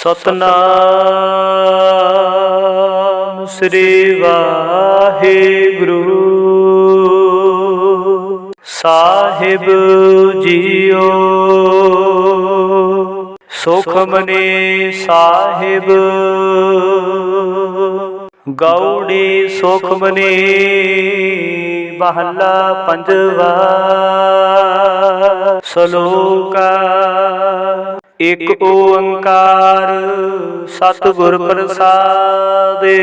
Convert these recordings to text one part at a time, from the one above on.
ਸਤਨਾਮ ਸ੍ਰੀ ਵਾਹਿਗੁਰੂ ਸਾਹਿਬ JIO. Sukhmani Sahib Gauri Sukhmani ਮਹਲਾ ਪੰਜਵਾ। ਸ਼ਲੋਕ ਇਕ ਓੰਕਾਰ ਸਤਿਗੁਰ ਪ੍ਰਸਾਦਿ।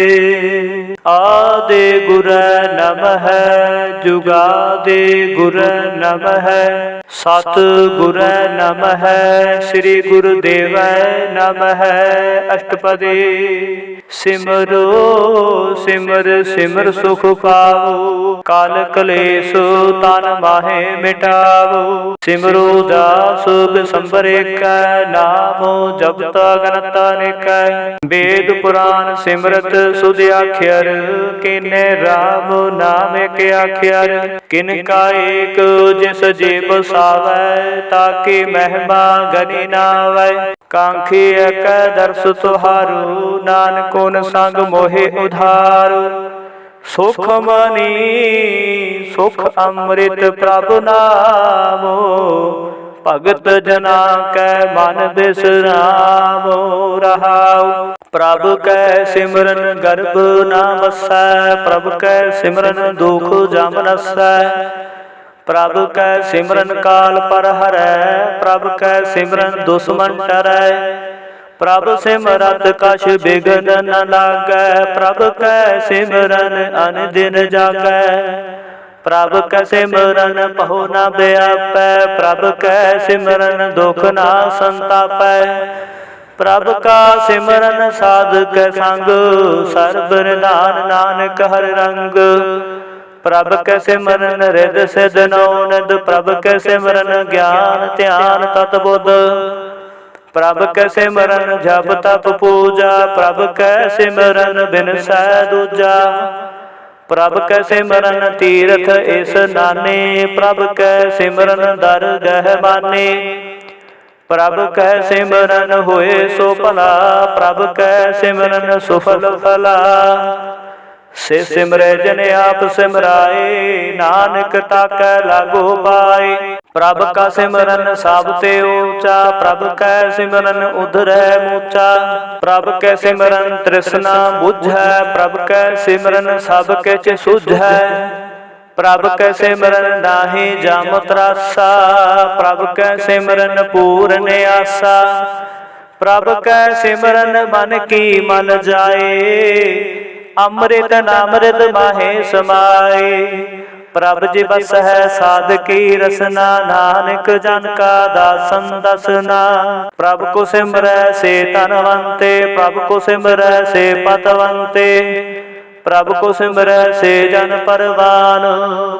ਆਦਿ ਗੁਰੈ ਨਮਹਿ ਜੁਗਾਦਿ ਗੁਰੈ ਨਮਹਿ ਸਤਿਗੁਰੈ ਨਮਹਿ ਸ੍ਰੀ ਗੁਰੁਦੇਵੈ ਨਮਹਿ। ਅਸ਼ਟਪਦੀ ਸਿਮਰੋ ਸਿਮਰ ਸਿਮਰ ਸੁਖ ਪਾਵੋ ਕਾਲ ਕਲੇਸ਼ ਤਨ ਮਾਹੇ ਮਿਟਾਵੋ। ਸਿਮਰੋ ਦਾਸ ਬਿਸੰਬਰ ਏਕੈ ਨਾਮੋ ਜਪਤ ਅਗਨਤ ਅਨੇਕੈ। ਵੇਦ ਪੁਰਾਨ ਸਿਮਰਤ ਸੁਧ ਆਖਿਅਰ ਕਿਨੈ ਰਾਮ ਨਾਮ ਏਕ ਆਖਿਅਰ। ਕਿਨ ਕਾ ਏਕ ਜਿਸ ਜੀ ਬਸਾਵੈ ਤਾਕੀ ਮਹਿਮਾ ਗਨੀ ਨਾਵੈ। ਕਾਂਖੀ ਏਕੈ ਦਰਸ ਤੁਹਾਰੂ ਨਾਨਕ ਓਨ ਸੰਗ ਮੋਹਿ ਉਧਾਰੂ। ਸੁਖਮਨੀ ਸੁਖ ਅੰਮ੍ਰਿਤ ਪ੍ਰਭ ਨਾਮੋ ਭਗਤ ਜਨਾ ਕੈ ਮਨ ਬਿਸਰਾਮੋ ਰਹਾਉ। ਪ੍ਰਭ ਕੈ ਸਿਮਰਨ ਗਰਭ ਨਾ ਵਸੈ ਪ੍ਰਭ ਕੈ ਸਿਮਰਨ ਦੁਖ ਜਮ ਨਸੈ। ਪ੍ਰਭ ਕੈ ਸਿਮਰਨ ਕਾਲ ਪਰ ਹਰੈ ਪ੍ਰਭ ਕੈ ਸਿਮਰਨ ਦੁਸ਼ਮਨ ਟਰੈ। ਪ੍ਰਭ ਸਿਮਰਤ ਕਛ ਬਿਘਨ ਨ ਲਾਗੈ ਪ੍ਰਭ ਕੈ ਸਿਮਰਨ ਅਨ ਦਿਨ ਜਾਗੈ। ਪ੍ਰਭ ਕੈ ਸਿਮਰਨ ਪਹੁ ਨ ਬਿਆਪੈ ਪ੍ਰਭ ਕੈ ਸਿਮਰਨ ਦੁਖ ਨਾ ਸੰਤਾਪੈ। ਪ੍ਰਭ ਕਾ ਸਿਮਰਨ ਸਾਧਕ ਸੰਗ ਸਰਬ ਨਿਧਾਨ ਨਾਨਕ ਹਰਿ ਰੰਗ। ਪ੍ਰਭ ਕੈ ਸਿਮਰਨ ਰਿਦ ਸਿਧ ਨੌ ਨਿਧ ਪ੍ਰਭ ਕੈ ਸਿਮਰਨ ਗਿਆਨ ਧਿਆਨ ਤਤ ਬੁੱਧ। ਪ੍ਰਭ ਕੈ ਸਿਮਰਨ ਜਪ ਤਪ ਪੂਜਾ ਪ੍ਰਭ ਕੈ ਸਿਮਰਨ ਬਿਨਸੈ ਦੂਜਾ। ਪ੍ਰਭ ਕੈ ਸਿਮਰਨ ਤੀਰਥ ਇਸਨਾਨੇ ਪ੍ਰਭ ਕੈ ਸਿਮਰਨ ਦਰਗਹਿ ਮਾਨੇ। ਪ੍ਰਭ ਕੈ ਸਿਮਰਨ ਹੋਏ ਸੋ ਭਲਾ ਪ੍ਰਭ ਕੈ ਸਿਮਰਨ ਸੁਫਲ ਫਲਾ। ਸੇ ਸਿਮਰੈ ਜਨ ਆਪ ਸਿਮਰਾਏ ਨਾਨਕ ਤਾਕੈ ਲਾਗੋ ਪਾਏ। ਪ੍ਰਭ ਕਾ ਸਿਮਰਨ ਸਭ ਤੇ ਊਚਾ ਪ੍ਰਭ ਕੈ ਸਿਮਰਨ ਉਧਰੈ ਮੂਚਾ। ਪ੍ਰਭ ਕੈ ਸਿਮਰਨ ਤ੍ਰਿਸ਼ਨਾ ਬੁਝੈ ਪ੍ਰਭ ਕੈ ਸਿਮਰਨ ਸਭ ਕਿਛ ਸੁਝੈ। ਪ੍ਰਭ ਕੈ ਸਿਮਰਨ ਨਾਹੀ ਜਮ ਤਰਾਸਾ ਪ੍ਰਭ ਕੈ ਸਿਮਰਨ ਪੂਰਨ ਆਸਾ। ਪ੍ਰਭ ਕੈ ਸਿਮਰਨ ਮਨ ਕੀ ਮਨ ਜਾਏ ਅੰਮ੍ਰਿਤ ਨਾਮ੍ਰਿਤ ਮਾਹੇ ਸਮਾਏ। ਪ੍ਰਭ ਜੀ ਬਸਹਿ ਸਾਧਕੀ ਰਸਨਾ ਨਾਨਕ ਜਨ ਕਾ ਦਾਸਨ ਦਸਨਾ। ਪ੍ਰਭ ਕੋ ਸਿਮਰੈ ਸੇ ਧਨਵੰਤੇ ਪ੍ਰਭ ਕੋ ਸਿਮਰੈ ਸੇ ਪਤਵੰਤੇ। ਪ੍ਰਭ ਕੋ ਸਿਮਰੈ ਸੇ ਜਨ ਪਰਵਾਨ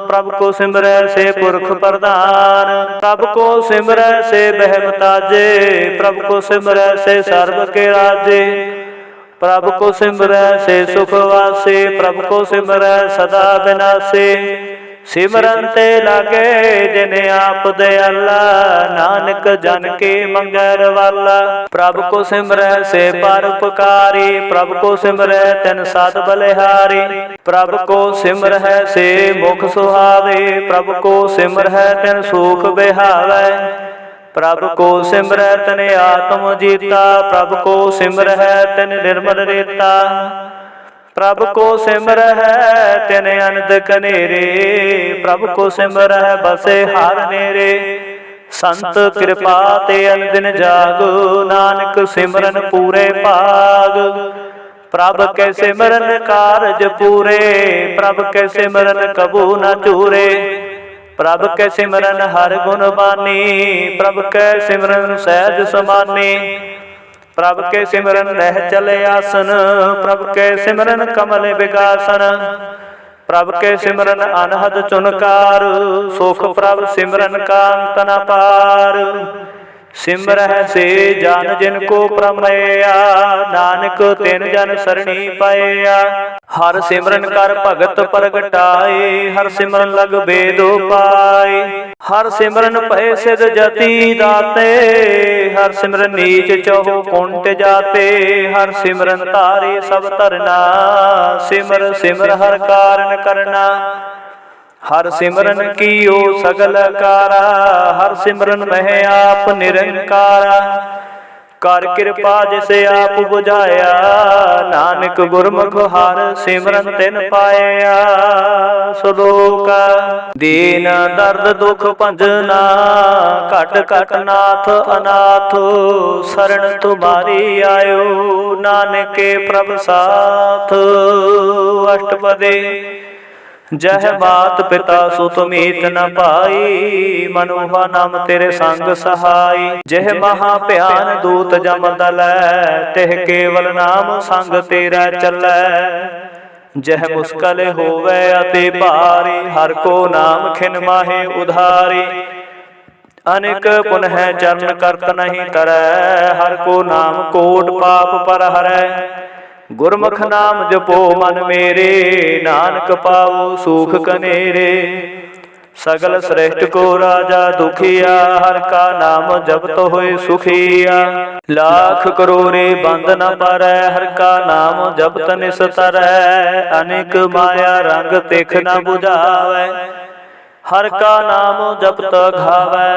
ਪ੍ਰਭ ਕੋ ਸਿਮਰੈ ਸੇ ਪੁਰਖ ਪ੍ਰਧਾਨ। ਪ੍ਰਭ ਕੋ ਸਿਮਰੈ ਸੇ ਬਹਿਮਤਾਜੇ ਪ੍ਰਭ ਕੋ ਸਿਮਰੈ ਸੇ ਸਰਬ ਕੇ ਰਾਜੇ। ਪ੍ਰਭ ਕੋ ਸਿਮਰੈ ਸੇ ਸੁਖ ਵਾਸੇ ਪ੍ਰਭ ਕੋ ਸਿਮਰੈ ਸਦਾ ਬਿਨਾਸੇ। ਸਿਮਰਨ ਤੇ ਲਾਗੇ ਜਿਨ ਆਪ ਦਿਆਲਾ ਨਾਨਕ ਜਨ ਕੇ ਮੰਗੈ ਰਵਾਲਾ। ਪ੍ਰਭ ਕੋ ਸਿਮਰੈ ਸੇ ਪਰਉਪਕਾਰੀ ਪ੍ਰਭ ਕੋ ਸਿਮਰੈ ਤਿਨ ਸਤ ਬਲਿਹਾਰੀ। ਪ੍ਰਭ ਕੋ ਸਿਮਰੈ ਸੇ ਮੁਖ ਸੁਹਾਵੇ ਪ੍ਰਭ ਕੋ ਸਿਮਰੈ ਤਿਨ ਸੂਖ ਬਿਹਾਵੈ। ਪ੍ਰਭ ਕੋ ਸਿਮਰੈ ਤਿਨ ਆਤਮ ਜੀਤਾ ਪ੍ਰਭ ਕੋ ਸਿਮਰੈ ਤਿਨ ਨਿਰਮਲ ਰੇਤਾ। ਪ੍ਰਭ ਕੋ ਸਿਮਰੈ ਤਿਨ ਅਨੰਦ ਕਨੇਰੇ ਪ੍ਰਭ ਕੋ ਸਿਮਰੈ ਬਸੇ ਹਰ ਨੇਰੇ। ਸੰਤ ਕਿਰਪਾ ਤੇ ਅਨਦਿਨ ਜਾਗੋ ਨਾਨਕ ਸਿਮਰਨ ਪੂਰੇ ਭਾਗ। ਪ੍ਰਭ ਕੈ ਸਿਮਰਨ ਕਾਰਜ ਪੂਰੇ ਪ੍ਰਭ ਕੈ ਸਿਮਰਨ ਕਬੂ ਨ ਚੂਰੇ। ਪ੍ਰਭ ਕੈ ਸਿਮਰਨ ਹਰ ਗੁਣ ਬਾਨੀ ਪ੍ਰਭ ਕੈ ਸਿਮਰਨ ਸਹਿਜ ਸਮਾਨੀ। ਪ੍ਰਭ ਕੈ ਸਿਮਰਨ ਰਹਿ ਚਲੇ ਆਸਨ ਪ੍ਰਭ ਕੈ ਸਿਮਰਨ ਕਮਲ ਵਿਗਾਸਨ। ਪ੍ਰਭ ਕੈ ਸਿਮਰਨ ਅਨਹਦ ਚੁਨਕਾਰ ਸੁਖ ਪ੍ਰਭ ਸਿਮਰਨ ਕਾ ਅੰਤ ਨ ਪਾਰ। सिमरह से जान जिनको प्रमया, नानक तिन जन सरणी पाया। हर सिमरन कर भगत प्रगटाए, हर सिमरन लग बेदो पाए। हर सिमरन भय सिद्ध जति दाते, हर सिमरन नीच चहु कुंट जाते। हर सिमरन तारे सब तरना, सिमर सिमर हर कारण करना। हर सिमरन कीओ सगल कारा, हर सिमरन मह आप निरंकारा। कर कृपा जिसे आप बुझाया, नानक गुरमुख हर सिमरन तिन पाया। श्लोक दीन दर्द दुख भंजना, घट घट नाथ अनाथ। शरण तुम्हारी आयो, नानके प्रभ साथ। अष्टपदी जह मात पिता सुत मीत न पाई, मनुहा नाम तेरे संग सहाई। जह महा भयान दूत जम दलै, तिह केवल नाम संग तेरा चलै। जह मुश्किल होवै अति भारी, हर को नाम खिन माहे उधारी। अनेक पुनः चरण करत नहीं तरै, हर को नाम कोट पाप पर हरै। गुरमुख नाम जपो मन मेरे, नानक पाओ सुख कनेरे। सगल श्रेष्ठ को राजा दुखिया, हर का नाम जपत होए सुखिया। लाख करोड़े बंद न पारै, हर का नाम जपत निस्तरै। अनेक माया रंग तिख न बुझावै, हर का नाम जपत घावै।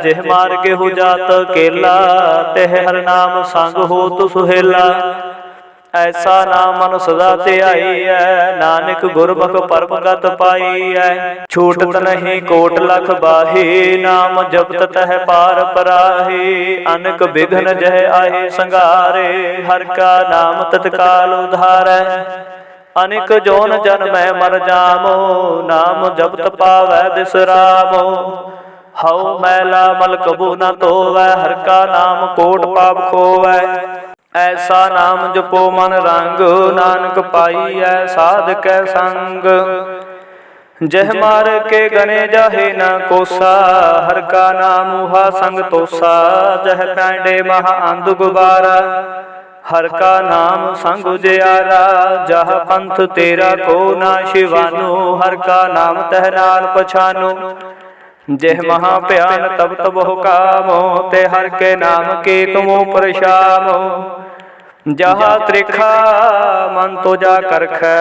जिह मार्ग हो जात केला, तिह हर नाम संग होत सुहेला। ऐसा नाम मन सदा ध्याईऐ, नानक गुरमुख परमगत पाईऐ। छूटत नहीं कोट लख बाहे, नाम जपत तह पार पराहे। अनक बिघ्न जह आहे संघारे, हर का नाम तत्काल उधारै। अनेक जोन जन्मै मर जामो, नाम जपत पावै बिसरामो। हऊ मैला मल कबू न धोवै, हर का नाम कोट पाप खोवै। ऐसा नाम जपो मन रंग, नानक पाईऐ साध कै संग। जह मार के गने जाहे न कोसा, हर का नाम उहा संग तोसा। जह पैंडे महा अंध गुबारा, हर का नाम संग उजियारा। जह पंथ तेरा को ना शिवानु, हर का नाम तह नाल पछानु। जेह महा भयान तब तब कामो, ते हर के नाम के तुमो परशामो। जहाँ त्रिखा मन तो जा करखै,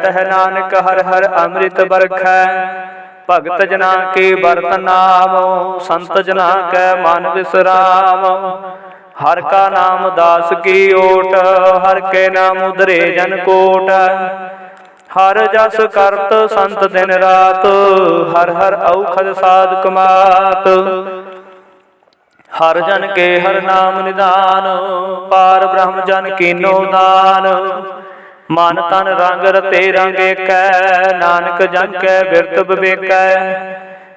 तह नानक हर हर अमृत बरखै। भगत जना के बरत नाम, संत जना कै मन विश्राम। हर का नाम दास की ओट, हर के नाम उधरे जन कोट। हर जस करत संत दिन रात, हर हर औखद साध कमात। हर जन के हर नाम निदान, पार ब्रह्म जन कीनो दान। मन तन रंग रते रंग एकै, नानक जन कै बिरत विवेकै।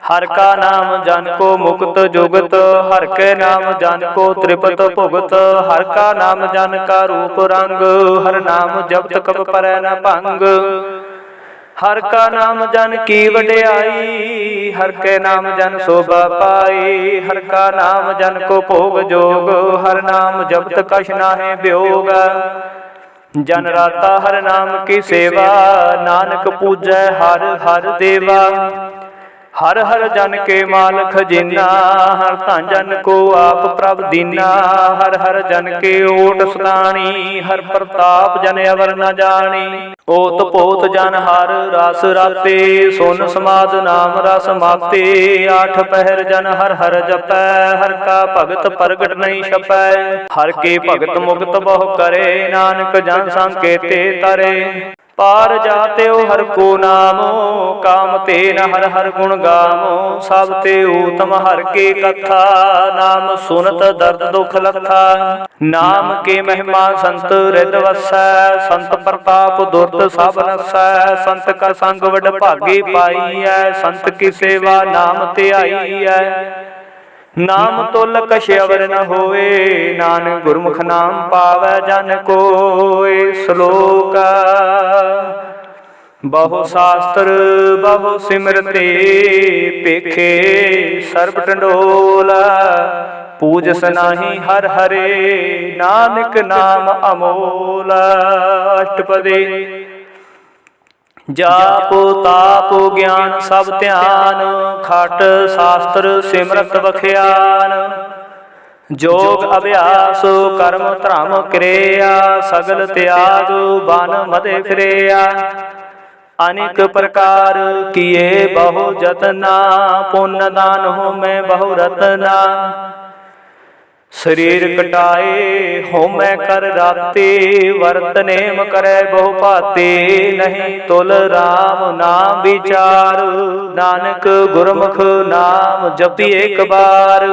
हर का नाम जन को मुक्त जुगत, हर के नाम जन को त्रिपत भुगत। हर का नाम जन का रूप रंग, हर नाम जपत कब परै न भंग। हर का नाम जन की वड्याई, हर के नाम जन शोभा पाई। हर का नाम जन को भोग जोग, हर नाम जपत कछ नाहि वियोग। जन राता हर नाम की सेवा, नानक पूजै हर हर देवा। हर हर जन के माल खजीना, हर धन जन को आप प्रभ दीना। हर हर जन के ओट सुदानी, हर प्रताप जन अवर न जानी। ओत पोत जन हर रस राते, सुन समाद नाम रस माते। आठ पहर जन हर हर जपै, हर का भगत प्रगट नहीं छपै। हर के भगत मुक्त बहु करे, नानक जन संकेते तरे। पार जाते हर को नामो, काम ते न हर हर गुण गामो। सब ते उत्तम हर के कथा, नाम सुनत दर्द दुख लथा। नाम के महिमा संत हृद वसै, संत प्रताप दुर्द सब नसै। संत का संग वड भागी पाईऐ, संत की सेवा नाम ध्याईऐ। नाम तुल कछ अवर न होए, नानक गुरमुख नाम पावै जन कोय। श्लोक बहु शास्त्र बहु सिमरते, पेखे सर्ब टंडोला। पूजस नाही हर हरे, नानक नाम अमोल। अष्टपदी। जाप ताप ज्ञान सब ध्यान, खट शास्त्र सिमरत बख्यान। जोग अभ्यास कर्म धर्म क्रिया, सगल त्याग बन मदे फिरिया। अनेक प्रकार किए बहु जतना, पुण्य दान हो मैं बहु रतना। शरीर कटाए हो मैं कर राते, वर्त नेम करे बहु भाते। नहीं तुल राम नाम विचार, नानक गुरमुख नाम जपी एक बार।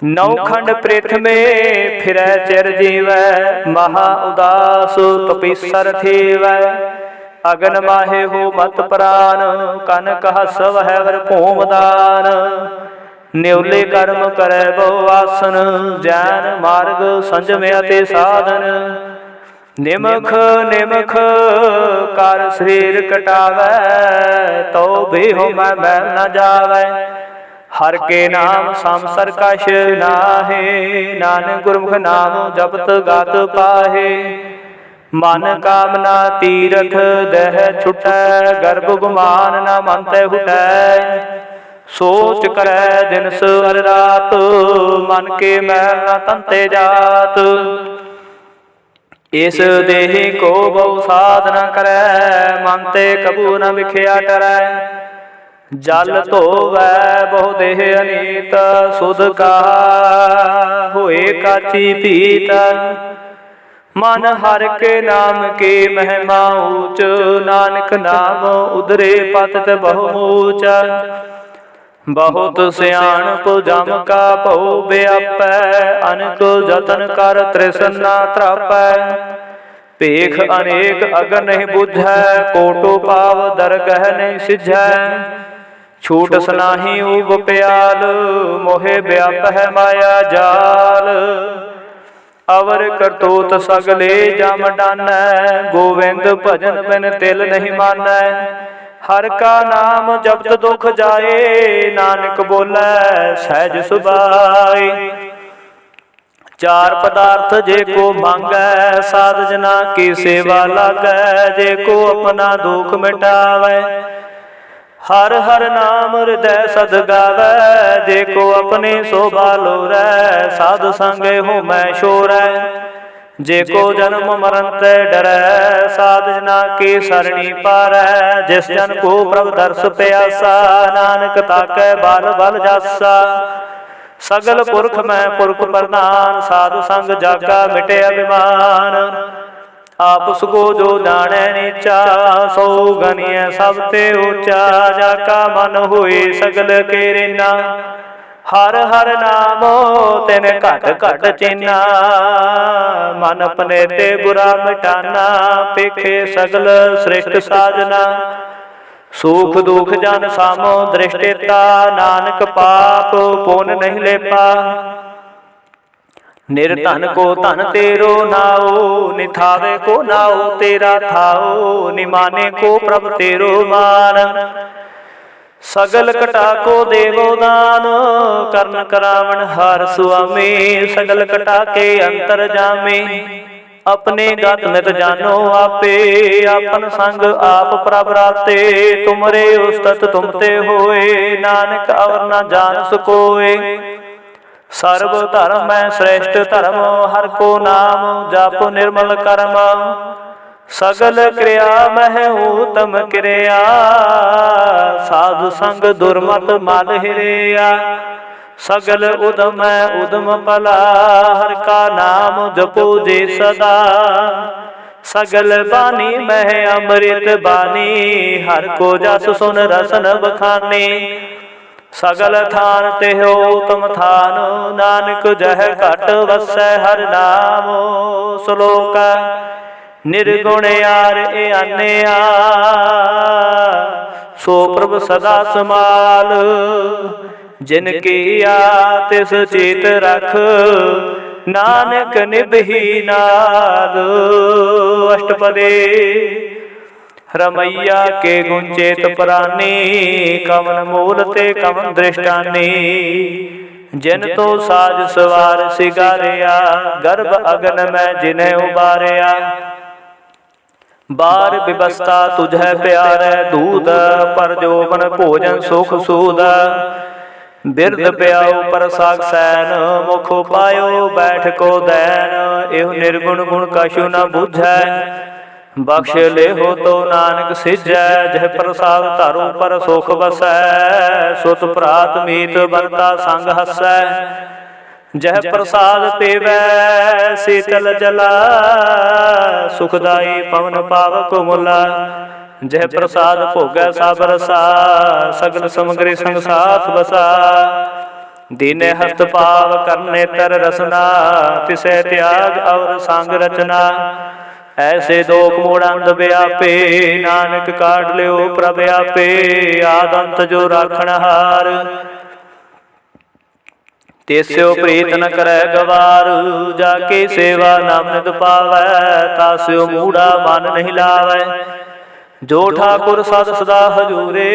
नौखंड पृथ्वी फिरै चिर जीवै, महा उदास तपीसर थीवै। अगन माहे हो मत प्राण, कनक हस वह वर भूम दान। न्योले कर्म करे बहु आसन, जैन मार्ग संजम अति साधन। निमख निमख कर शरीर कटावै, तो भी हो मैं मैल न जावै। हर के नाम संसर कछ नाहे, नानक गुरमुख नाम जपत गात पाहे। मन कामना तीरथ दह छुटै, गर्भ गुमान न मन तै हुटै। सोच करै दिन सर रात, मन के मैल न तंते जात। इस देहि को बहु साधना करै, मन ते कबू न विख्या टरै। जल धोवै बहु देह अनीत, सुध का होए काची पीत। मन हर के नाम के महिमा ऊच, नानक नाम उदरे पतित बहु ऊच। बहुत सियाणप जम का भउ व्यापै, अनेक जतन कर तृष्णा त्रापै। भेख अनेक अगर नहीं बुझै, कोटो पाव दरगह नहीं सिझै। छूट सनाही उब प्याल, मोहे व्याप है माया जाल। अवर करतूत सगले जम डानै, गोविंद भजन बिन तिल नहीं मानै। हर का नाम जपत दुख जाए, नानक बोलै सहज सुभाए। चार पदार्थ जे को मांगै, साध जना की सेवा लागै। जे को अपना दुख मिटावै, हर हर नाम हृदय सद गावै। जे को अपने शोभा लोरै, साध संगे हो मैं शोरै। जे को जन्म मरण ते डरै, साध जना की सरणी पारै। जिस जन को प्रभ दर्श प्यासा, नानक ताकै बाल बल जासा। सगल पुरख मैं पुरख प्रधान, साधु संग जागा मिटे अभिमान। आपस को जो जाने नीचा, सो गनिय सब ते ऊंचा। जाका मन हुए सगल के रेना, हर हर नाम तेन घट घट चीना। मन अपने ते बुरा मिटाना, पेखे सगल श्रेष्ठ साजना। सुख दुख जन सामो दृष्टिता, नानक पाप पुन नहीं लेपा। निर्धन को धन तेरो नाओ, निथावे को नाओ तेरा थाओ। निमाने को प्रभ तेरो मान, सगल कटा को देवो दान। कर्ण करावण हार सुआमी, सगल कटा के अंतर जामे। अपने गत नित जानो आपे, आपन संग आप प्रभ राते। तुमरे उस्तत तुमते होए, नानक और न जान सकोए। सर्व धर्म है श्रेष्ठ धर्म, हर को नाम जप निर्मल कर्म। सगल क्रिया मह उत्तम क्रिया, साधु संग दुर्मत मल हिरिया। सगल उदम उदम भला, हर का नाम जपो जे सदा। सगल बानी मह अमृत बानी, हर को जस सुन रसन बखाने। सगल थान तेहो उत्तम थान, नानक जह घट वसै हर नाम। श्लोक निर्गुण यार ए आन्या, सो प्रभ सदा समाल। जिनकी आतिस चेत रख, नानक निभही नाल। अष्टपदी। रमैया के गुंचेत प्राणी, कवन मूल ते कवन दृष्टानी। जिन तो साज सवार सिगारिया, गर्भ अगन में जिन्हें उबारिया। बार विवस्था तुझे प्यारे दूध, पर जोबन भोजन सुख सूद। बिरद प्याऊ पर साग सैन, मुख पायो बैठ को दैन। एह निर्गुण गुण कछु न बुझै, बख्श लेहो तो नानक सिजै। जह प्रसाद धरो पर सुख बसै, सुत प्रात मीत बनता संग हसै। जह प्रसाद पीवै शीतल जला, सुखदाई पवन पावक मुला। जह प्रसाद भोगै सब रसा, सगल समग्री संग साथ बसा। दीने हस्त पाव करने तर रसना, तिसे त्याग और संग रचना। ऐसे दोख मूढ़ व्यापे, नानक काट लियो प्रभ आपे। आदंत जो राखण हार, तेस्यो प्रीत न करे गवार। जाके सेवा नाम नित पावै, तास्यो मूढ़ा मन नहीं लावै। जो ठाकुर सद सदा हजूरे,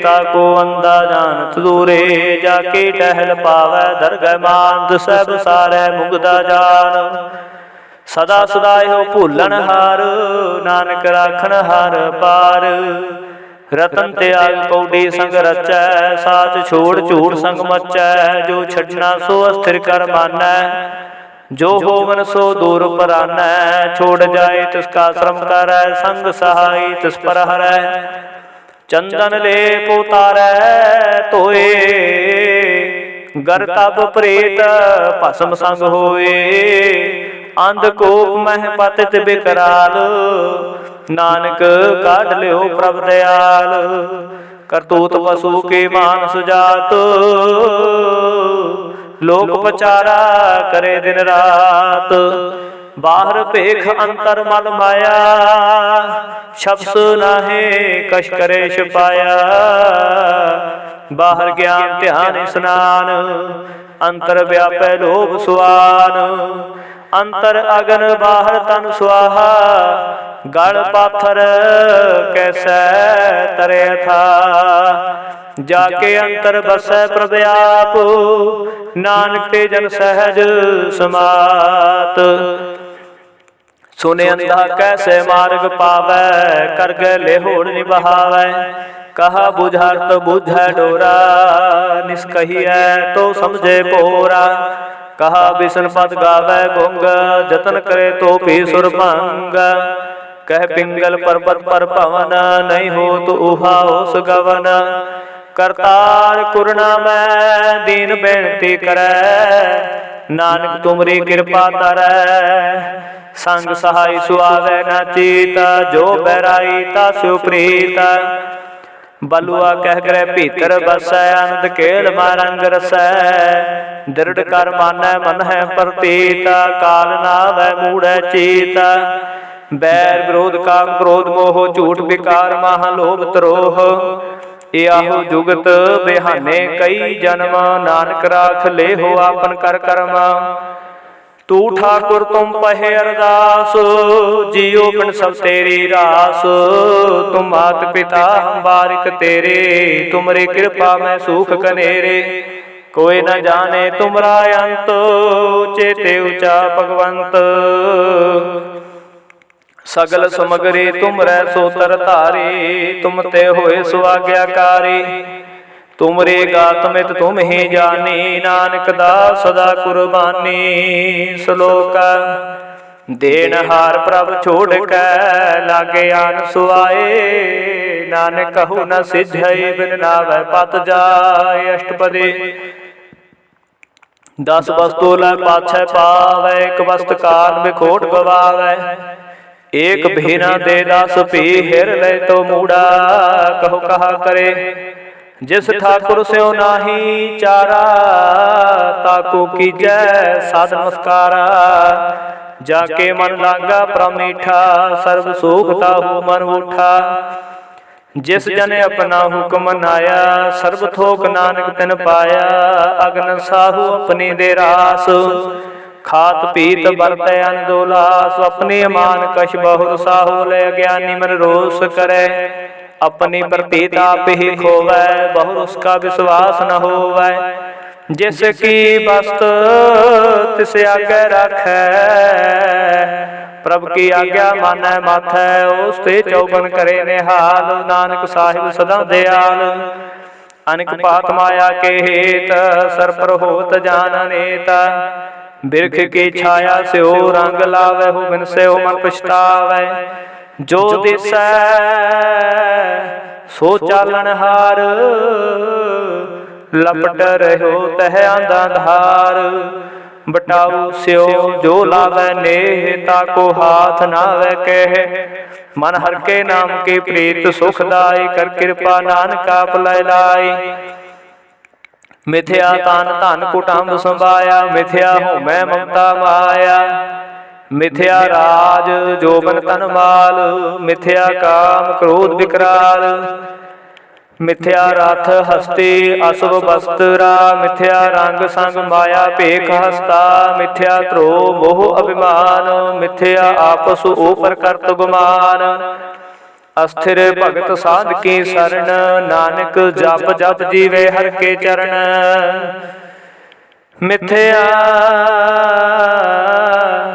ताको अंधा जानत दूरे। जाके टहल पावै दरगह मान, सब सारै मुगदा जान। सदा सदा हो भूलन हार, नानक राखण हार पार। रतन त्याग कौडी संग रचै, साच छोड़ झूठ संग मचै। जो छड़ना सो अस्थिर कर मानै, जो होवन सो दूर परानै। छोड़ जाए तिसका श्रम करै, संग सहाय तिस पर हरै। चंदन लेप उतारै तोए, गर तब प्रेत भस्म संग होए। अंधकोप मह पतित बिकराल, नानक काढ़ लियो प्रभ दयाल। करतूत पशु के मानस जात, लोक पचारा करे दिन रात। बाहर पेख अंतर मल माया, शब्द नाहे कश करे छुपाया। बाहर ज्ञान ध्यान स्नान, अंतर व्यापै लोभ सुआन। अंतर अगन बाहर तन सुआहा, गल पाथर कैसे तरे था। जाके अंतर बसै प्रभ आप, नानक ते जन सहज समात। सुने अंधा कैसे मार्ग पावै, कर गए लेहोड़ निबहावै। कहा बुझारत बुझै डोरा, निष्कहियै तो समझे पोरा। कहा बिसन पद गावै गुंग, जतन करे तो भी सुर भंग। कह पिंगल पर्वत पर पवन, नहीं हो तो उहा होस गवन। करतार कुरना मैं दीन बेनती करै, नानक तुमरी कृपा तरै। संग सहाय सुआवै न चीत, जो बैराई तास्यो प्रीत। बलुआ कह करे भीतर बसै, आनंद केल मारंग रसै। दृढ़ कर मानै मन है प्रतीत, काल नावै मूढ़ै चीत। बैर विरोध काम क्रोध मोह, झूठ विकार महा लोभ त्रोह। याहू जुगत बिहाने कई जन्म, नानक राख ले हो आपन कर कर्म। तू ठाकुर तुम पहे अरदास, जियो बिन सब तेरी रास। तुम मात पिता हम बारिक तेरे, तुमरी कृपा में सुख कनेरे। कोई न जाने तुमरा अंत, चेते ऊंचा भगवंत। सगल समगरी तुम रै सोतर धारी, तुम ते होए सुआज्ञाकारी। तुमरे गात मित तुम ही जानी, नानक दास सदा कुर्बानी। श्लोक देन हार प्रभ छोड़ कै, लागे आन सुआए। नानक कहु न सिझई, बिन नावै पत जाय। अष्टपदी 10 वस्तु लै पाछै पावै, एक वस्त कान बिखोट गवावै। एक भी न दे दास पी, हिर ले तो मूढ़ा कहो कहा करे। जिस ठाकुर स्यो नाही चारा, ताको कीजै साध नमस्कारा। जाके मन लागा प्रमीठा, सर्व सुख ताहू मन उठा। जिस जन अपना हुक्म मनाया, सर्व थोक नानक तिन पाया। अगन साहू अपनी दे रास, खात पीत बरतै अनदोलास। अपने मान कछ बहुर साहू, ले ज्ञानी मन रोष करे। अपनी प्रतीत आप ही खोवै, बहुर उसका विश्वास न होवै। जिस की बस्त तिस आगे राखै, प्रभ की आज्ञा मानै माथै, उस ते चौबन करे निहाल। नानक साहिब सदा दयाल, अनेक पात माया के हेत, सर पर होत जान अनेता। बिरख की छाया से हो रंग लावे, हो बिन से हो मन पछतावे। जो दिसै सो चालन हार, लपट रहो तह आंधा धार। बटाऊ स्यो जो लावै नेह, ताको हाथ नावै कह। मन हर के नाम के प्रीत सुखदाई, कर कृपा नानका पलय लाई। मिथ्या तान धन कुटुंब संभाया, मिथ्या होमै ममता माया। मिथ्या राज जोबन तन माल, मिथ्या काम क्रोध विकराल। मिथ्या रथ हस्ती अशुभ वस्त्रा, मिथ्या रंग संग माया भेख हस्ता। मिथ्या ध्रो मोह अभिमान, मिथ्या आपस ऊपर करत गुमान। अस्थिर भगत साध की शरण, नानक जप जप जीवे हर के चरण। मिथ्या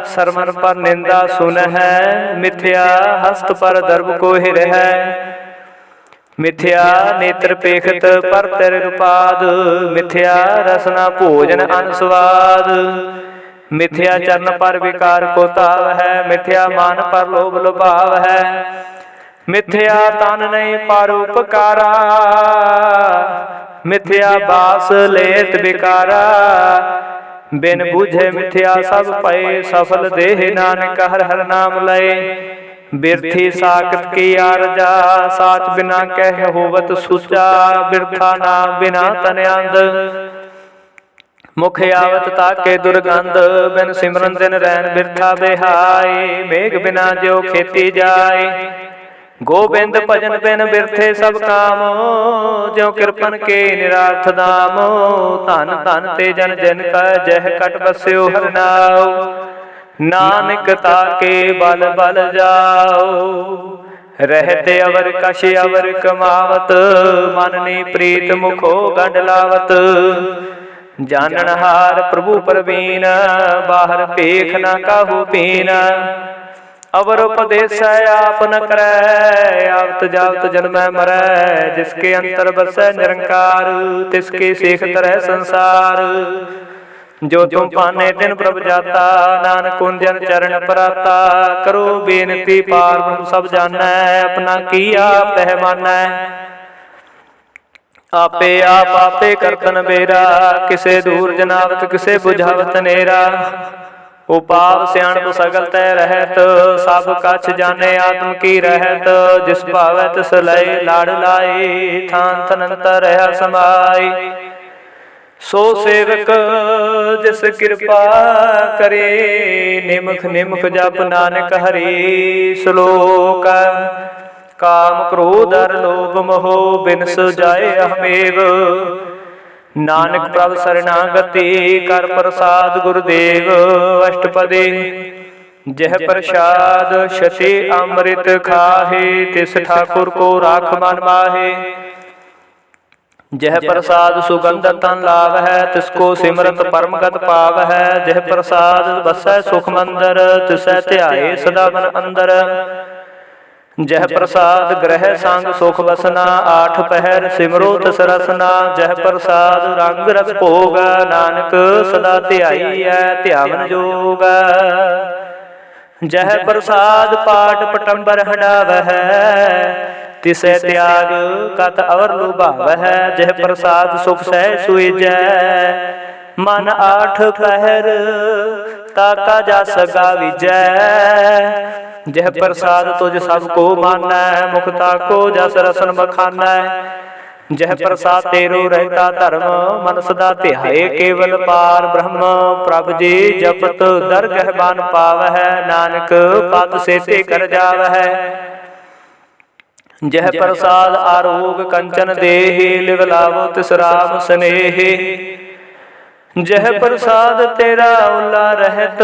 सरमन पर निंदा सुन है, मिथ्या हस्त पर दर्भ को हिर है। मिथ्या नेत्र पेखत पर तिर रुपाद, मिथ्या रसना भोजन अनुस्वाद। मिथ्या चरण पर विकार को ताव है, मिथ्या मान पर लोभ लुभाव है। मिथ्या तन नहीं परोपकारा, मिथ्या बास लेत विकारा। बिन बुझे मिथ्या सब पए, सफल देह नानक हर हर नाम लय। बिरथी साकत की आरजा, साच बिना कह होवत सुचा। बिरथा नाम बिना तन अंध, मुख आवत ताके दुर्गंध। बिन सिमरन दिन रैन बिरथा बेहाय, मेघ बिना जो खेती जाय। गोबिंद भजन बिन बिरथे सब काम, ज्यों कृपन के निरार्थ दाम। धन धन ते जन जन का, जह कट बस्यो हर नाव। नानक ताके बल बल जाओ, रहते अवर कश अवर कमावत। मननी प्रीत मुखो गंड लावत। जानन हार प्रभु परवीन, बाहर पेख न काहू पीन। अवर उपदेश आप न करै, आवत जावत जन्मै मरै। जिसके अंतर बसै निरंकार, तिसके सेख तरह संसार। जो तुम पाने दिन प्रभ जाता, नानक कुंजन चरण पराता। करो बेनती पार ब्रह्म सब जानै, अपना किया पहमानै। आपे आप आपे करतन बेरा, किसे दूर जनावत किसे बुझावत नेरा। उपाव सियाणप सगल तय रहत, सब कछ जाने आत्म की रहत। जिस भावै तिस लय लाड़ लाई, थान तनंतर रह समाई। सो सेवक जिस कृपा करे, निमख निमख जप नानक हरि। श्लोक काम क्रोध अर लोभ मोह, बिन सुजाए अहमेव। नानक प्रभ शरणागति, कर प्रसाद गुरुदेव। अष्टपदी जह प्रसाद शति अमृत खाहे, तिस ठाकुर को राख मन माहे। जह प्रसाद सुगंध तन लाभ है, तिसको सिमरत परमगत पाव है। जह प्रसाद बसै सुख मंदर, तिसै ध्याए सदा मन अंदर। जह प्रसाद ग्रह संग सुख बसना, आठ पहर सिमरो तिस रसना। जह प्रसाद रंग रस भोग, नानक सदा ध्याई है ध्यावन जोग। जह प्रसाद पाट पटंबर हटावह, तिसै त्याग कत अवर लुभावह। जह प्रसाद सुख सह सुइजै, मन आठ पहर ताका जस गाविजै। जह प्रसाद तुझ सबको मानै, मुखता को जस रसन बखानै। जह प्रसाद तेरो रहता धर्म, मन सदा ध्याए केवल पार ब्रह्म। प्रभ जी जपत दरगह बान पावह, नानक पद सेते कर जावह। जह प्रसाद आरोग कंचन देहि, लिव लावो तिस राम स्नेहि। जह प्रसाद तेरा उल्ला रहत,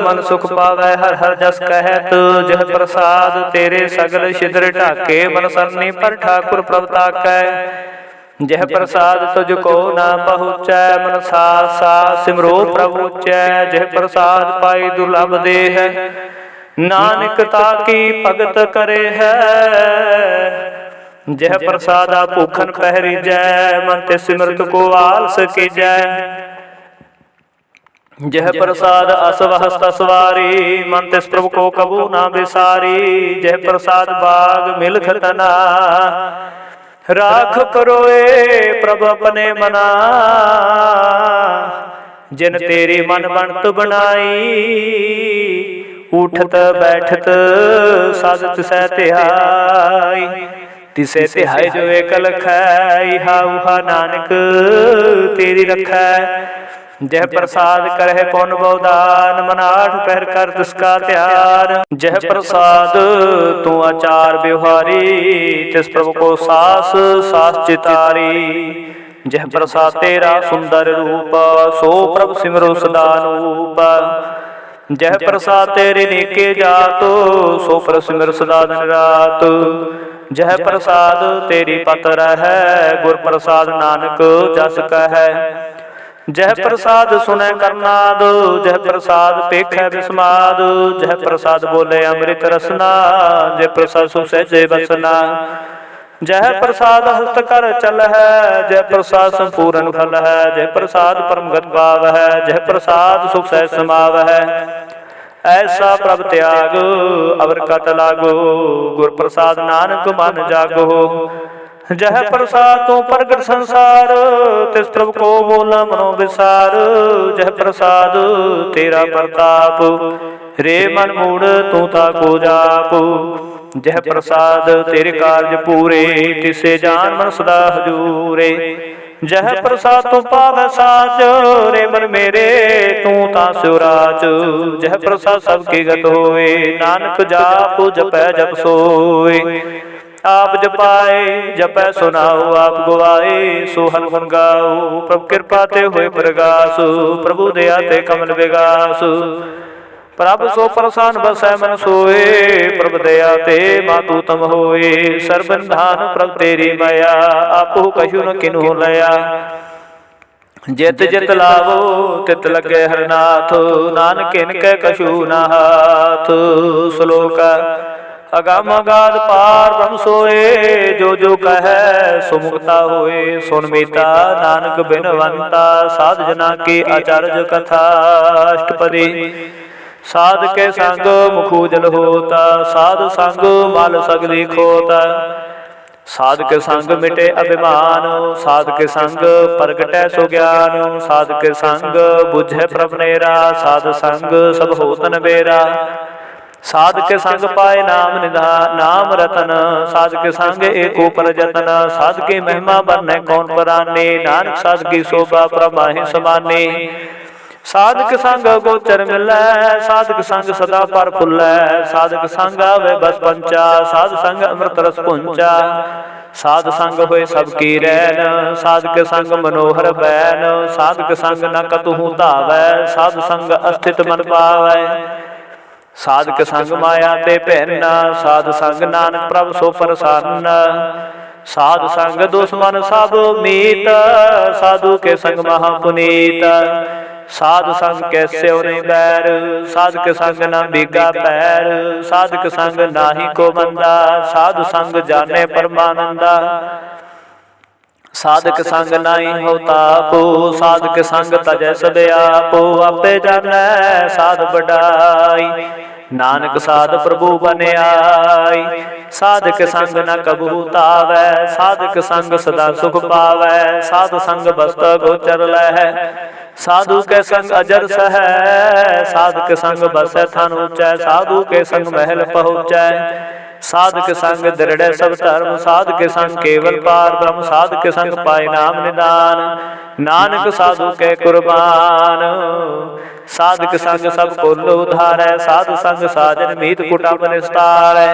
मन सुख पावै हर हर जस कहत। जह प्रसाद तेरे सगल छिद्र ढाके, मन सरनी पर ठाकुर प्रभ ताकै। जह प्रसाद तुझको न पहुँचै, मन साथ साथ सिमरो प्रभु चै। जह प्रसाद पाई दुर्लभ देह, नानक ताकी भगत करे है। जह प्रसादा भूखन पहरी जै, मन ते सिमरत को आलस कीजै। जह प्रसाद असवहस्त सवारी, मन तिस प्रभु को कबू ना बिसारी। जह प्रसाद बाग मिलख तना, राख परोए प्रभ अपने मना। जिन तेरी मन बनत बनाई, उठत बैठत साधत सह तिहाई। तिसे तिहाई जो एक लखै, इहा उहा नानक तेरी रखै। जह प्रसाद करह पुन बहुदान, मन आठ पहर कर तिसका ध्यान। जह प्रसाद तू आचार व्यवहारी, तिस प्रभु को सास सास चितारी। जह प्रसाद तेरा सुंदर रूप, सो प्रभु सिमरो सदानूप। जह प्रसाद तेरे नीके जातो, सो प्रभु सिमर सदा दिन रात। जह प्रसाद तेरी पत रहै, गुर प्रसाद नानक जस कहै। जह प्रसाद सुनै करनाद, जह प्रसाद पेखै विस्माद। जह प्रसाद बोले अमृत रसना, जह प्रसाद सुख सहजे बसना। जह प्रसाद हस्त कर चल है, जह प्रसाद संपूर्ण फल है। जह प्रसाद परम गत भाव है, जह प्रसाद सुख सहज समाव है। ऐसा प्रभ त्याग अवर कत लागो, गुर प्रसाद नानक मन जागो। जह प्रसाद तो प्रगट संसार, तिस प्रभु को बोला मनो विसार। जह प्रसाद तेरा प्रताप, रे मन मूड तू ताको जाप। जह प्रसाद तेरे कार्य पूरे, तिसे जान मन सदा हजूरे। जह प्रसाद तू पावै साच, रे मन मेरे तू ता शिवराज। जह प्रसाद सबकी गत होए, नानक जाप जपै जप सोए। आप जपाए जपै सुनाओ, आप गवाए सो हन गुण गाओ। प्रभु कृपा ते होए प्रगास, प्रभु दया ते कमल विगास। प्रभु सो प्रसन्न बसै मन सोए, प्रभु दया ते मातु तम होए। सर्वनिधान प्रभु तेरी माया, आपो कछु न किन्हु लया। जित जित लावो तित लगे हरनाथ, नानक इनकै कछु न हाथ। श्लोक अगम अगाध पार ब्रह्म सोए, जो जो कहे सो मुक्ता होए। सुन मीता नानक बिनवंता, साध जना की आचार्य कथा। अष्टपदी साध के संग मुखूजल होता, साध संग माल सगली खोता। साध के संग मिटे अभिमान, साध के संग प्रगटै सो ज्ञान। साध के संग बुझे प्रभ नेरा, साध संग सब होतन बेरा। साध के संग पाए नाम निधान, नाम रतन। साध के संग एको पर जतन, साध की महिमा बरनै कौन पराने। नानक साध की शोभा प्रमाहि समाने। साध के संग गोचर मिलै, साध के संग सदा पर फुलै। साध के संग आवे बस पंचा, साध संग अमृत रस पुंचा। साध संग होए सबकी रैन, साध के संग मनोहर बैन। साध के संग न कतहु धावै, साध संग अस्थित मन पावै। साध के संग माया ते पहना, साध संग नानक प्रभ सो प्रसन्न। साध संग दुश्मन सब मीत, साधु के संग महापुनीत। साध संग कैसे नहीं बैर, साध के संग न बिगा पैर। साध के संग नाही को बंदा, साधु संग जाने परमानंदा। साधक संग नहीं होता पो, साधक संग तजै सद आपो। आपे जानै साध बढ़ाई, नानक साध प्रभु बने आई। साधक संग न कबू तावै, साधक संग सदा सुख पावै। साध संग बस्त गोचर लहै, साधु के संग अजर सहै। साधक संग बसै थन ऊंचै, साधु के संग महल पहुँचै। साधक संग दृढ़ सब धर्म, साधक संग केवल पार ब्रह्म। साधक संग पाए नाम निदान, नानक साधु के कुर्बान। साधक संग सब कुल उधारै, साधु संग साजन मीत कुटुंब निस्तारै।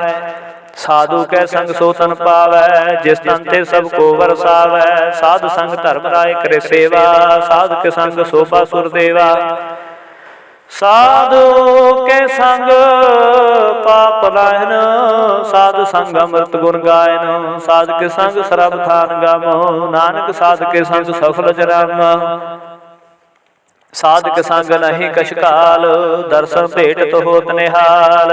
साधु के संग सोतन पावै, जिस तन ते सबको वरसावै। साधु संग धर्म राय करे सेवा, साधक संग शोभा सुर देवा। साधु के संग पाप ਪਲਾਇਨ, ਸਾਧ ਸੰਗ ਅੰਮ੍ਰਿਤ ਗੁਣ ਗਾਇਨ। ਸਾਧ ਕੇ ਸੰਗ ਸਰਬ ਥਾਨ ਗਮ, ਨਾਨਕ ਸਾਧ ਕੇ ਸੰਗ ਸਫਲ ਜਨਮ। ਸਾਧ ਕੇ ਸੰਗ ਨਹੀਂ ਕਛ ਕਾਲ, ਦਰਸ਼ਨ ਭੇਟਤ ਹੋਤ ਨਿਹਾਲ।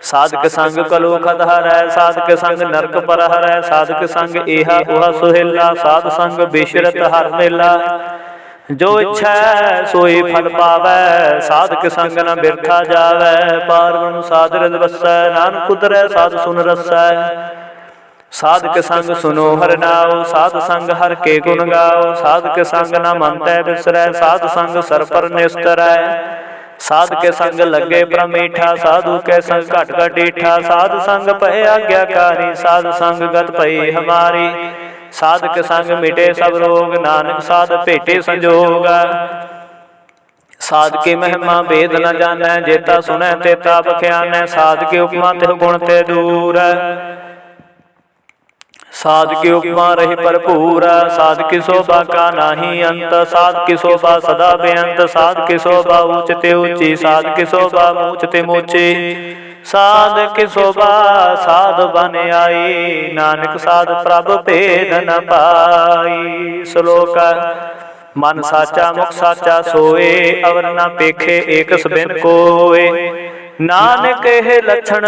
ਸਾਧ ਕੇ ਸੰਗ ਕਲੂ ਖਤ ਹਰੈ, ਸਾਧ ਕੇ ਸੰਗ ਨਰਕ ਪਰ ਹਰੈ। ਸਾਧ ਕੇ ਸੰਗ ਏਹਾ ਉਹਾ ਸੁਹੇਲਾ, ਸਾਧ ਸੰਗ ਬਿਸ਼ਰਤ ਹਰ ਮੇਲਾ। ਜੋ ਇੱਛੈ ਸੋਈ ਫਲ ਪਾਵੈ, ਸਾਧ ਕੇ ਸੰਗ ਨ ਬਿਰਥਾ ਜਾਵੈ। ਪਾਰ ਬ੍ਰਹਮ ਸਾਧ ਰਿਦ ਵਸੈ, ਨਾਨਕ ਉਤਰੈ ਸਾਧ ਸੁਨ ਰਸੈ। ਸਾਧ ਕੇ ਸੰਗ ਸੁਨੋ ਹਰਿ ਨਾਉ, ਸਾਧ ਸੰਗ ਹਰਿ ਕੇ ਗੁਣ ਗਾਓ। ਸਾਧ ਕੇ ਸੰਗ ਨ ਮਨ ਤੈ ਬਿਸਰੈ, ਸਾਧ ਸੰਗ ਸਰ ਪਰ ਨਿਸਤਰੈ। ਸਾਧ ਕੇ ਸੰਗ ਲੱਗੇ ਪ੍ਰਮ ਮੀਠਾ, ਸਾਧੂ ਕੇ ਸੰਗ ਘਟ ਘਟ ਡੀਠਾ। ਸਾਧ ਸੰਗ ਭਏ ਆਗਿਆਕਾਰੀ, ਸਾਧ ਸੰਗ ਗਤ ਭਈ ਹਮਾਰੀ। ਸਾਧ ਕੇ ਸੰਗ ਮਿਟੇ ਸਭ ਰੋਗ, ਨਾਨਕ ਸਾਧ ਭੇਟੇ ਸੰਜੋਗ। ਸਾਧ ਕੇ ਮਹਿਮਾ ਭੇਦ ਨ ਜਾਣੈ, ਜੇਤਾ ਸੁਣੈ ਤੇਤਾ ਬਖਿਆਨੈ। ਸਾਧ ਕੇ ਉਪਮਾ ਤਿਹੁ ਗੁਣ ਤੇ ਦੂਰ, ਸਾਧ ਕੀ ਉਪਮਾ ਰਹੀ ਭਰਪੂਰ। ਸਾਧ ਕੀ ਸੋਭਾ ਕਾ ਨਾਹੀ ਅੰਤ, ਸਾਧ ਕੀ ਸੋਭਾ ਸਦਾ ਬੇਅੰਤ। ਸਾਧ ਕੀ ਸੋਭਾ ਊਚ ਤੇ ਊਚੀ, ਸਾਧ ਕੀ ਸੋਭਾ ਮੂਚ ਤੇ ਮੋਚੀ। ਸਾਧ ਕੀ ਸੋਭਾ ਸਾਧ ਬਨ ਆਈ, ਨਾਨਕ ਸਾਧ ਪ੍ਰਭ ਭੇਦ ਨ ਪਾਈ। ਸ਼ਲੋਕ ਮਨ ਸਾਚਾ ਮੁਖ ਸਾਚਾ ਸੋਏ, ਅਵਰ ਨ ਪੇਖੇ ਏਕ ਸਬਿਨ ਕੋਏ। ਨਾਨਕ ਇਹ ਲੱਛਣ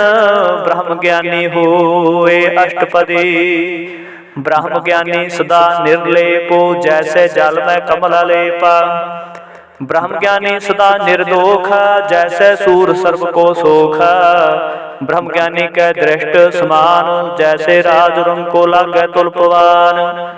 ਬ੍ਰਹਮ ਗਿਆਨੀ ਹੋਏ। ਅਸ਼ਟਪਦੀ ਬ੍ਰਹਮ ਗਿਆਨੀ ਸਦਾ ਨਿਰਲੇਪੋ, ਜੈਸੇ ਜਲ ਮੈਂ ਕਮਲ ਲੇਪਾ। ਬ੍ਰਹਮ ਗਿਆਨੀ ਸਦਾ ਨਿਰਦੋਖ, ਜੈਸੇ ਸੂਰ ਸਰਬ ਕੋ ਸੋਖ। ਬ੍ਰਹਮ ਗਿਆਨੀ ਕੈ ਦ੍ਰਿਸ਼ਟ ਸਮਾਨ, ਜੈਸੇ ਰਾਜ ਰੰਗ ਕੋ ਲਾਗੈ ਤੁਲ ਪਵਾਨ।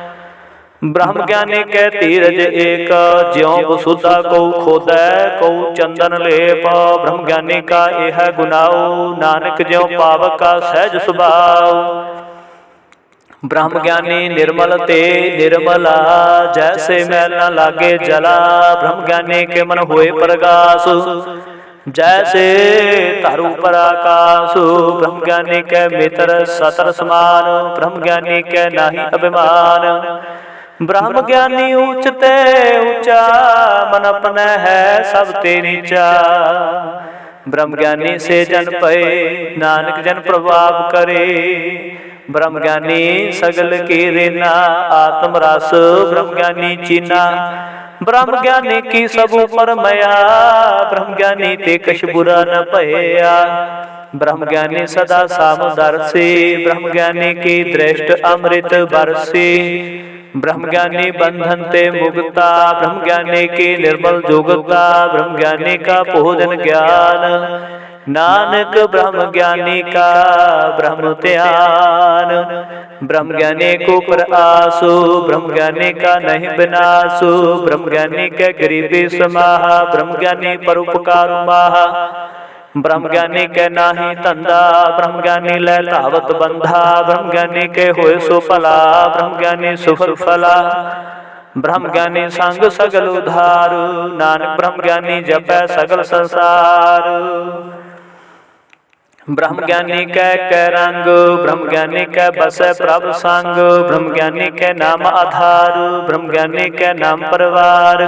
ਬ੍ਰਹਮ ਗਿਆਨੀ ਕੈ ਧੀਰਜ ਏਕ, ਜਿਉ ਬਸੁਧਾ ਕਉ ਖੋਦੈ ਕਉ ਚੰਦਨ ਲੇਪ। ਬ੍ਰਹਮ ਗਿਆਨੀ ਕਾ ਇਹ ਗੁਨਾਉ, ਨਾਨਕ ਜਿਉ ਪਾਵਕ ਕਾ ਸਹਿਜ ਸੁਭਾਉ। ਬ੍ਰਹਮ ਗਿਆਨੀ ਨਿਰਮਲ ਤੇ ਨਿਰਮਲਾ, ਜੈਸੇ ਮੈਲ ਨ ਲਾਗੇ ਜਲਾ। ਬ੍ਰਹਮ ਗਿਆਨੀ ਕੇ ਮਨ ਹੋਏ ਪ੍ਰਗਾਸ, ਜੈਸੇ ਧਰੂ ਪਰ ਆਕਾਸ। ਬ੍ਰਹਮ ਗਿਆਨੀ ਕੈ ਮਿਤਰ ਸਤਰ ਸਮਾਨ, ਬ੍ਰਹਮ ਗਿਆਨੀ ਕੈ ਨਾਹੀ ਅਭਿਮਾਨ। ਬ੍ਰਹਮ ਗਿਆਨੀ ਊਚ ਤੇ ਊਚਾ, ਮਨ ਆਪਣਾ ਹੈ ਸਭ ਤੇ ਨੀਚਾ। ਬ੍ਰਹਮ ਗਿਆਨੀ ਸੇ ਜਨ ਪਏ, ਨਾਨਕ ਜਨ ਪ੍ਰਭਾਵ ਕਰੇ। ਬ੍ਰਹਮ ਗਿਆਨੀ ਸਗਲ ਕੀ ਰੇਨਾ, ਆਤਮ ਰਸ ਬ੍ਰਹਮ ਗਿਆਨੀ ਚੀਨਾ। ਬ੍ਰਹਮ ਗਿਆਨੀ ਕੀ ਸਭ ਉਪਰ ਮਇਆ, ਬ੍ਰਹਮ ਗਿਆਨੀ ਤੇ ਕਛ ਬੁਰਾ ਨ ਭਇਆ। ਬ੍ਰਹਮ ਗਿਆਨੀ ਸਦਾ ਸਾਮਦਰਸੀ, ਬ੍ਰਹਮ ਗਿਆਨੀ ਕੀ ਦ੍ਰਿਸ਼ਟ ਅੰਮ੍ਰਿਤ ਬਰਸੀ। ਬ੍ਰਹਮ ਗਿਆਨੀ ਬੰਧਨ ਤੇ ਮੁਕਤਾ, ਬ੍ਰਹਮ ਗਿਆਨੀ ਕੀ ਨਿਰਮਲ ਜੁਗਤਾ। ਬ੍ਰਹਮ ਗਿਆਨੀ ਕਾ ਭੋਜਨ ਗਿਆਨ, ਨਾਨਕ ਬ੍ਰਹਮ ਗਿਆਨੀ ਕਾ ਬ੍ਰਹਮ ਧਿਆਨ। ਬ੍ਰਹਮ ਗਿਆਨੀ ਕੋ ਪਰ ਆਸੂ, ਬ੍ਰਹਮ ਗਿਆਨੀ ਕਾ ਨਹੀਂ ਬਿਨਾਸੂ। ਬ੍ਰਹਮ ਗਿਆਨੀ ਕੈ ਗਰੀਬੀ ਸਮਾਹਾ, ਬ੍ਰਹਮ ਗਿਆਨੀ ਪਰਉਪਕਾਰੁ ਮਾਹਾ। ਬ੍ਰਹਮ ਗਿਆਨੀ ਕੈ ਨਾਹੀ ਧੰਦਾ, ਬ੍ਰਹਮ ਗਿਆਨੀ ਲੈ ਧਾਵਤ ਬੰਧਾ। ਬ੍ਰਹਮ ਗਿਆਨੀ ਕੇ ਹੋਏ ਸੋ ਭਲਾ, ਬ੍ਰਹਮ ਗਿਆਨੀ ਸੁਫਲ ਫਲਾ। ਬ੍ਰਹਮ ਗਿਆਨੀ ਸੰਗ ਸਗਲ ਉਧਾਰ, ਨਾਨਕ ਬ੍ਰਹਮ ਗਿਆਨੀ ਜਪੈ ਸਗਲ ਸੰਸਾਰ। ਬ੍ਰਹਮ ਗਿਆਨੀ ਕੈ ਰੰਗ, ਬ੍ਰਹਮ ਗਿਆਨੀ ਕੈ ਬਸੈ ਪ੍ਰਭ ਸੰਗ। ਬ੍ਰਹਮ ਗਿਆਨੀ ਕੈ ਨਾਮ ਆਧਾਰ, ਬ੍ਰਹਮ ਗਿਆਨੀ ਕੈ ਨਾਮ ਪਰਵਾਰ।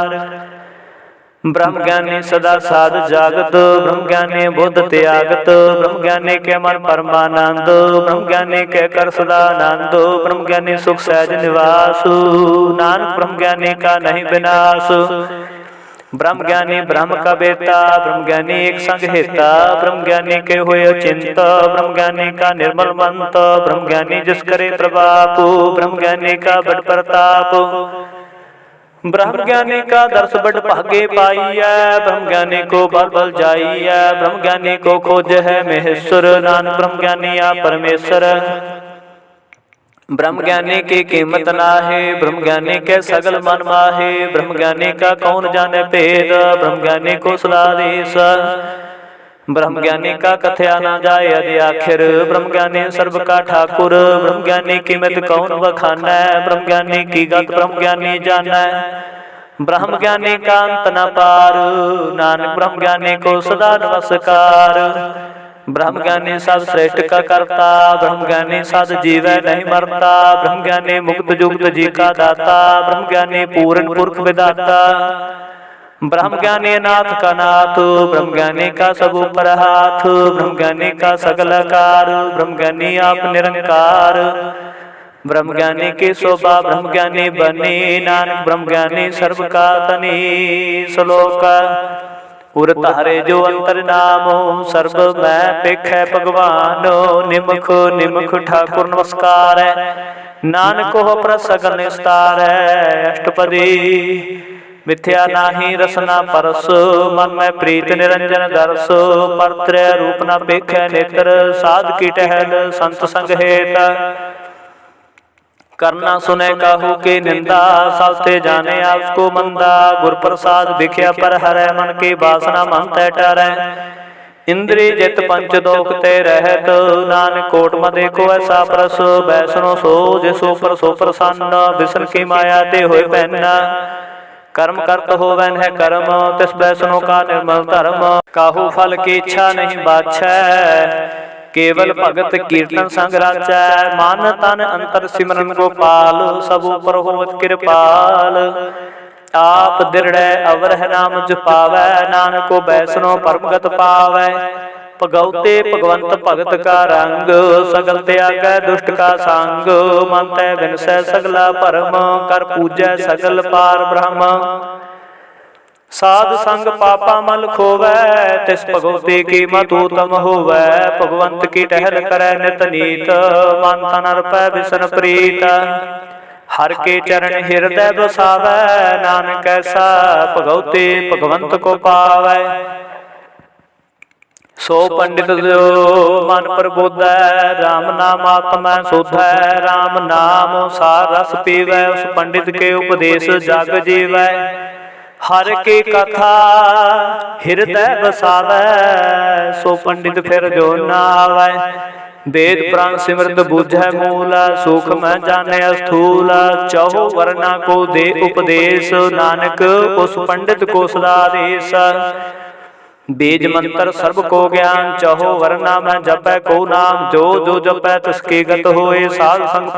ਬ੍ਰਹਮ ਗਿਆਨੀ ਸਦਾ ਸਾਧ ਜਾਗਤ, ਬ੍ਰਹਮ ਗਿਆਨੀ ਬੁੱਧ ਤਿਆਗਤ। ਬ੍ਰਹਮ ਗਿਆਨੀ ਕੇ ਮਨ ਪਰਮਾਨੰਦ, ਬ੍ਰਹਮ ਗਿਆਨੀ ਕੇ ਕਰ ਸਦਾ ਆਨੰਦ। ਬ੍ਰਹਮ ਗਿਆਨੀ ਸੁਖ ਸਹਿਜ ਨਿਵਾਸ, ਨਾਨਕ ਬ੍ਰਹਮ ਗਿਆਨੀ ਕਾ ਨਹੀਂ ਬਿਨਾਸ਼। ਬ੍ਰਹਮ ਗਿਆਨੀ ਬ੍ਰਹਮ ਕਾ ਬੇਤਾ, ਬ੍ਰਹਮ ਗਿਆਨੀ ਏਕ ਸੰਗ ਹੇਤਾ। ਬ੍ਰਹਮ ਗਿਆਨੀ ਕੇ ਹੋਏ ਅਚਿੰਤ, ਬ੍ਰਹਮ ਗਿਆਨੀ ਕਾ ਨਿਰਮਲ ਮੰਤ। ਬ੍ਰਹਮ ਗਿਆਨੀ ਜਿਸ ਕਰੇ ਪ੍ਰਭਾਪ, ਬ੍ਰਹਮ ਗਿਆਨੀ ਕਾ ਬੜ ਪ੍ਰਤਾਪ। ਬ੍ਰਹਮ ਗਿਆਨੀ ਕਾ ਦਰਸ ਬੜ ਭਾਗੇ ਪਾਈਐ, ਬ੍ਰਹਮ ਗਿਆਨੀ ਕੋ ਬਲ ਬਲ ਜਾਈਐ। ਬ੍ਰਹਮ ਗਿਆਨੀ ਕੋ ਖੋਜ ਹੈ ਮਹੇਸ਼ਵਰ, ਨਾਨਕ ਬ੍ਰਹਮ ਗਿਆਨੀ ਆ ਪਰਮੇਸ਼ਰ। ਬ੍ਰਹਮ ਗਿਆਨੀ ਕੀ ਕੀਮਤ ਨਾਹੀ, ਬ੍ਰਹਮ ਗਿਆਨੀ ਕੇ ਸਗਲ ਮਨ ਮਾਹੀ। ਬ੍ਰਹਮ ਗਿਆਨੀ ਕਾ ਕੌਣ ਜਾਣੇ ਭੇਦ, ਬ੍ਰਹਮ ਗਿਆਨੀ ਕੋ ਸਦਾ ਦੇਸ। ਬ੍ਰਹਮ ਗਿਆਨੀ ਕਾ ਕਥਿਆ ਨਾ ਜਾਏ ਅਦਿ ਆਖਿਰ, ਬ੍ਰਹਮ ਗਿਆਨੀ ਸਰਬ ਕਾ ਠਾਕੁਰ। ਬ੍ਰਹਮ ਗਿਆਨੀ ਕੀ ਮਿਤ ਕੌਣ ਬਖਾਨੈ, ਬ੍ਰਹਮ ਗਿਆਨੀ ਕੀ ਗਤ ਬ੍ਰਹਮ ਗਿਆਨੀ ਜਾਣੈ। ਬ੍ਰਹਮ ਗਿਆਨੀ ਕਾ ਅੰਤ ਨ ਪਾਰ, ਨਾਨਕ ਬ੍ਰਹਮ ਗਿਆਨੀ ਕੋ ਸਦਾ ਨਮਸਕਾਰ। ਬ੍ਰਹਮ ਗਿਆਨੀ ਸਭ ਸ੍ਰੇਸ਼ਟ ਕਾ ਕਰਤਾ, ਬ੍ਰਹਮ ਗਿਆਨੀ ਸਦ ਜੀਵੈ ਨਹੀਂ ਮਰਤਾ। ਬ੍ਰਹਮ ਗਿਆਨੀ ਮੁਕਤ ਜੁਗਤ ਜੀ ਕਾ ਦਾਤਾ, ਬ੍ਰਹਮ ਗਿਆਨੀ ਪੂਰਨ ਪੁਰਖ ਵਿਦਾਤਾ। ब्रह्म ज्ञानी नाथ का नाथ, ब्रह्म ज्ञानी का सब ऊपर हाथ, ब्रह्म ज्ञानी का सगल आकार, ब्रह्म ज्ञानी आप निरंकार। ब्रह्म ज्ञानी की शोभा ब्रह्म ज्ञानी बनी, नानक ब्रह्म ज्ञानी सर्व का तनी। श्लोक उर तारे जो अंतर नामो, सर्व मैं पेखै भगवान। निमख निमख ठाकुर नमस्कार, नानक हो प्रसगन निस्तार। अष्टपदी मिथ्या नाही रसना परस, मन में प्रीत निरंजन दरस। परत्रय रूप न पेखै नेत्र, साध की टहल संत संग हेत। करना सुने काहू की निंदा, सावते जाने आपको मंदा। गुर प्रसाद भिख्या पर हरै, मन की वासना मन तै टरै। इंद्री जित पंच दोखते रहत, नानक कोट मदे को ऐसा प्रस। बैसनो सो जिसो प्रसन्न, बिसन की माया ते होए पहना। कर्म करत होवैन है कर्म, तिस बैसनो का निर्मल धर्म। काहू फल की इच्छा नहीं बाछै, केवल भगत कीर्तन संग राचै। मन तन अंतर सिमरन गोपाल, सब ऊपर होवत कृपाल। आप दृढ़ अवर है नाम जपावै, नानक को बैसनो परमगत पावै। भगवते भगवंत भगत का रंग, सगल त्यागै दुष्ट का संग। मन तै बिनसै सगला भरम, कर पूजै सगल पार ब्रह्म। साध संग पापा मल खोवै, तिस भगवती की मत उत्तम होवै। भगवंत की टहल करै नित नीत, मन तन अर्पै बिसन प्रीत। हर के चरण हृदय बसावै, नानक ऐसा भगवती भगवंत को पावै। सो पंडित जो मन प्रबोधै, राम नाम आत्मा शोधै। राम नाम सार रस पीवै, उस पंडित के उपदेश जग जीवै। हर की कथा हृदय बसावै, सो पंडित फिर जो न आवै। वेद पुराण सिमरत बूझै मूल, सुख में जाने स्थूल। चहु वर्णा को दे उपदेश, नानक उस पंडित को सदा देश। बीज मंत्र सर्व को ज्ञान, चहो वर्णा में जपै को नाम। जो जो जपै तिसकी गत होए, साध संग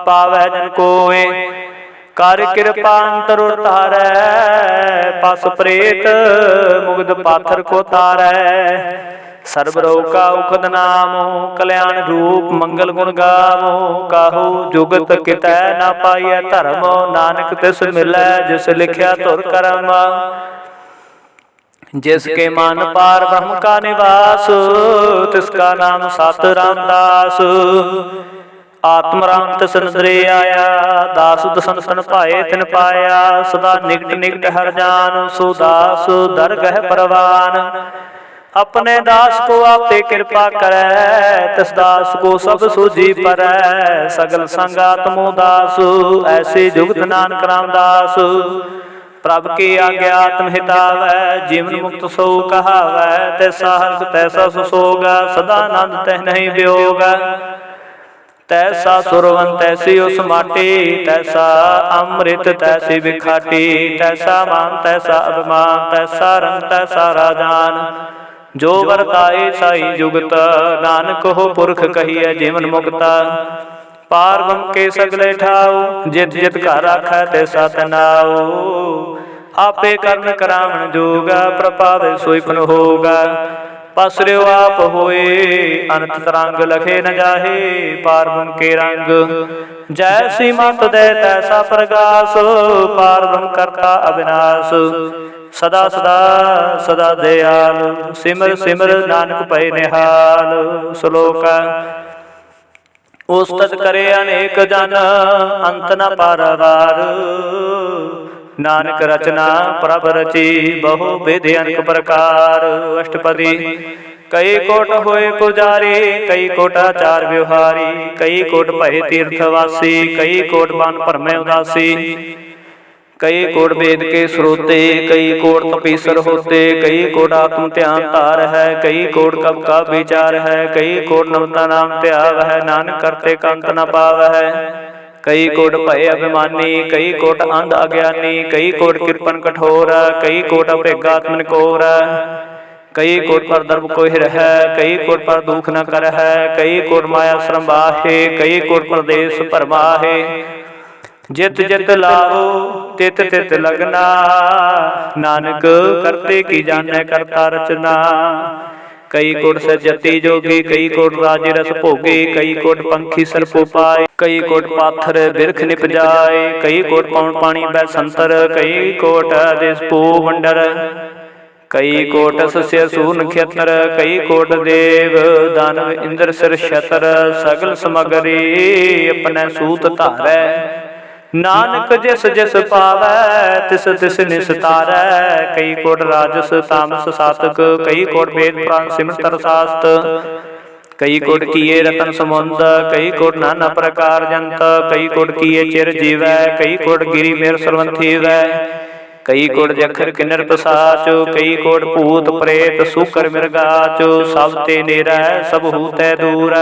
पावै जन कोय। कर कृपा अंतर तारै, पस प्रेत मुग्ध पाथर को तारै। सर्व रोग का उखद नामो, कल्याण रूप मंगल गुण गावो। काहू जुगत कितै ना पाइय धर्म, नानक तिस मिलै जिस लिखिया तुर करम। जिसके मान पार ब्रह्म का निवास, तिसका नाम सत रामदास। आत्मराम तिस नदरे आया, दास दसन सन पाए तिन पाया। सदा निकट निकट हर जान, सो दास दरगह परवान। अपने दास को आपे कृपा करै, तिस दास को सब सूझी परै। सगल संग आत्मो दास, ऐसे जुगत नानक रामदास। प्रभु की आज्ञा आत्म हितावै, जीवन मुक्त सो कहावै। तैसा हर्ष तैसा सुसोग, सदा आनंद तह नहीं वियोग। तैसा सुरवन तैसी उस माटी, तैसा अमृत तैसी बिखाटी। तैसा मान तैसा अभिमान, तैसा रंग तैसा राजान। जो वर्ताए साई जुगत, नानक हो पुरख कहिए जीवन मुक्ता। पार ब्रह्म के सगले ठाऊ, जित जित का राखै तैसा तनाऊ। आपे कर्म करावण जोगा, प्रभावे सोई फन होगा। पसर्यो आप होए अनंत तरंग, लखे न जाहे पार ब्रह्म के रंग। जैसी मत दे तैसा प्रकाश, पार ब्रह्म करता अविनाश। सदा सदा सदा दयाल, सिमर सिमर नानक पै निहाल। श्लोक उस्तत करे अनेक जन, अंत न पारावार। नानक रचना प्रभ रची, बहु विधि अनेक प्रकार। अष्टपदी कई कोट होए पुजारी, कई कोट आचार व्यवहारी। कई कोट भय तीर्थवासी, कई कोट बान भरमै उदासी। कई कोट वेद के श्रोते, कई कोट तपीसर होते। कई कोट आत्म ध्यान तार है, कई कोट कब का विचार है। कई कोट नमता नाम त्याग है, नानक करते कंत न पाव है। कई कोट भय अभिमानी, कई कोट अंध अज्ञानी। कई कोट कृपन कठोर, कई कोट अभेगात्मन कोर। कई कोट पर दर्भ कोई है, कई कोट पर दुख न कर है। कई कोट माया श्रम बाहे, कई कोट प्रदेश परमाहे। जित जित लाओ तित तित लगना, नानक करते की जाने करता रचना। कई कोट सजती जोगी, कई कोट राज रस भोगे, कई कोट पंखी सरपो पाए, कई कोट पाथर बिरख निप जाए, कई कोट पौन पानी बै संतर, कई कोट देश पो वंडर, कई कोट सस्य सूर नक्षत्र, कई कोट देव दानव इंद्र सिर छतर, सगल समगरी अपने सूत धारै, नानक जिस जिस पावै तिस तिस निस्तारै। कई कोट राजस तामस सातक, कई कोट वेद पुराण सिमरत शास्त्र, कई कोट किए रतन समुंद, कई कोट नाना प्रकार जंत, कई कोट किए चिर जीवै, कई कोट गिरी मेर सरवंथी वै, कई कोट जखर किन्नर पसाचो, कई कोट भूत प्रेत सूकर मिर्गाचो, सब ते नेरै सब हूतै दूर,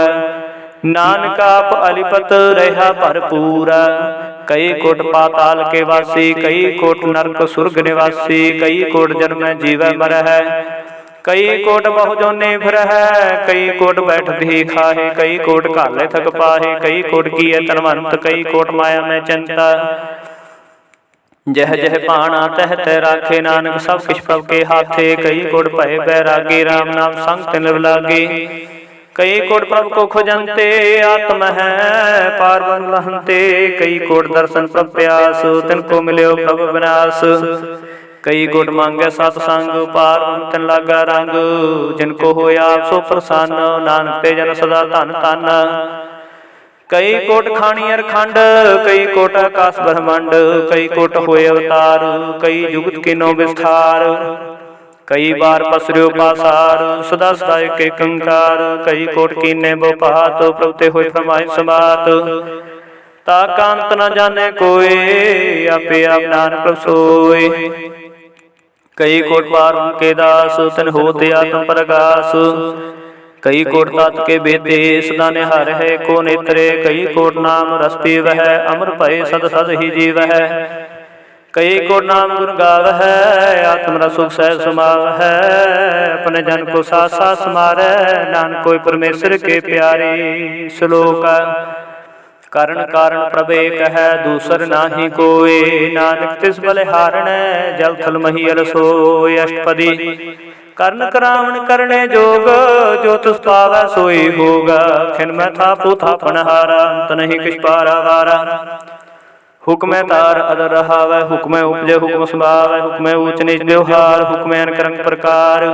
नानक आप अलिपत रहा भरपूर। कई कोट पाताल के वासी, कई कोट नरक सुरग निवासी, कई कोट जन्म जीवै मर है, कई कोट बहु जोने फिर है, कई कोट बैठ भी खाहे, कई कोट काले थक पाहे, कई कोट किए तनवंत, कई कोट माया में चिंता, जह जह पाना तह तह राखे, नानक सब किछ प्रभ के हाथे, कई कोट भय बैरागी, राम नाम संग तिन लागे, कई कोट प्रभ को खोजंते आत्म है पार बन लहंते, कई कोट दर्शन प्रभ प्यास तिनको मिल्यो प्रभ विनाश, कई कोट मांगे सतसंग पार बन तिन लागा रंग, जिनको होया सो प्रसन्न, नानक ते जन सदा धन धन। कई कोट खाणियर खंड, कई कोट आकाश ब्रह्मंड, कई कोट होए अवतार, कई जुगत किनो विस्तार, कई बार पसर्यो पासार, सदा सदा के कंकार, कई कोट कीने बोपात, प्रभुते होए फरमाए समात, ताका अंत न जाने कोई, आपे आप नानक प्रभ सोई, कई कोट पार के दास, तन होते आत्म प्रकाश, कई कोट तात के बेदे सदा निहार है को नेत्रे, कई कोट नाम रस पीवह, अमर भय सद सद ही जीवह, कई कोट नाम गुण गावह, आत्म रस सुख सह समावह, अपने जन को साथ साथ समारै, नानक कोई परमेश्वर के प्यारे। श्लोक करण कारण प्रभ एक है, दूसर नाही कोय, नानक तिस बलिहारण, जल थल मही अल सोय। अष्टपदी करण करावण करने जोग, जो तुस पावै सोई होगा, खिन मैं थापो थापन हारा, अंत नहीं किछ पारा वारा, हुक्म तार अदर रहावै, हुक्म उपजे हुक्म समावै, हुक्म ऊच नीच व्यवहार, हुक्म अनक रंग प्रकार,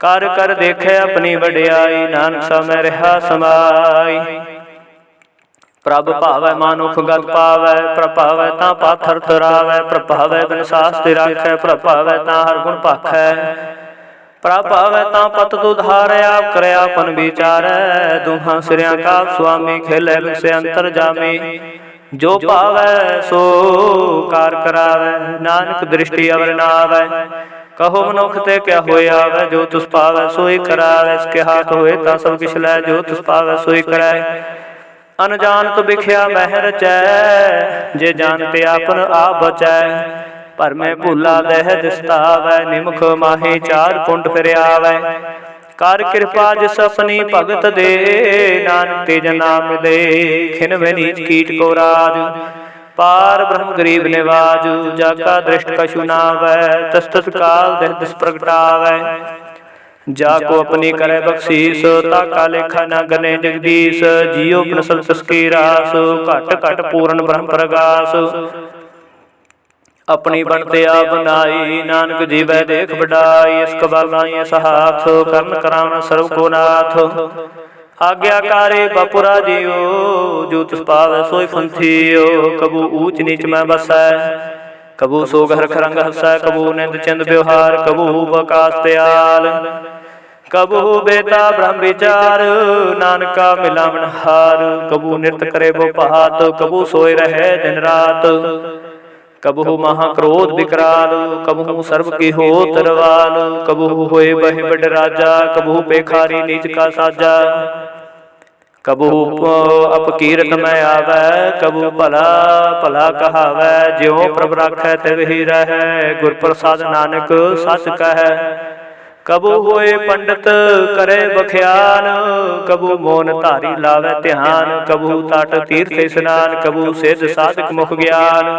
कर कर देखे अपनी वड्याई, नानक सा मैं रहा समाई। प्रभ भावै मानुख गत पावै, प्रभ भावै तां पाथर तरावै, प्रभ भावै बिन शास्त्र राखै, प्रभ भावै तां हर गुण भाखै, प्रभ भावै तां पत दुधारै, आप करे आपन विचारै, दुहां सिरिया का स्वामी, खेलै से अंतर जामी, जो पावै सो कार करावै, नानक दृष्टि अवर नावै, कहो मनुख ते क्या होए आवै, जो तुस पावै सोई करावै, इसके हाथ होए ता सब किछ लै, जो तुस पावै सोई करै, अनजान तो बिख्या मह रचै, जे जानते आपन आप बचै, पर मैं भूला देह दिसतावै, निमुख माहे चार कुंड फिर आवै, कर कृपा जिस अपनी भगत दे, नानक तेज नाम दे, खिन में नीच कीट को राज, पार ब्रह्म गरीब निवाज, जाका दृष्ट कछु नावै, तस तस काल देह दिस प्रगटावै, जाको अपनी करे बख्शीस, ताका लेखा न गने जगदीश, जियो अपने सब ससकी रास, घट घट पूर्ण ब्रह्म प्रगास, अपनी बनते आप बनाई, नानक जीवै देख बढ़ाई, इस कबालाई ऐसा हाथ, कर्ण करावण सर्व को नाथ, आज्ञाकारी बपुरा जियो, जो तुस पावै सोई फंथियो, कबू ऊच नीच में बसै, कबू सो घर खरंग हसै, कबू निंद चिंद व्यवहार, कबू बकास त्याल, कबू बेता ब्रह्म विचार, नानका मिलावन हार, कबू नृत्य करे वो पहात, कबू सोए रहे दिन रात, कबहू महाक्रोध विकराल, कबहू सर्व की हो तरवाल, कबहू होए बह बड़ राजा, कबहू बेखारी नीच का साजा, कबहू अपकीरत में आवै, कबू भला भला कहावै, ज्यों प्रभ राखै तिवहि रहै, गुर प्रसाद नानक सच कहै, कबू होए पंडित करे बख्यान, कबू मौन धारी लावे ध्यान, कबू तट तीर्थ स्नान, कबू सिद्ध साधक मुख ज्ञान।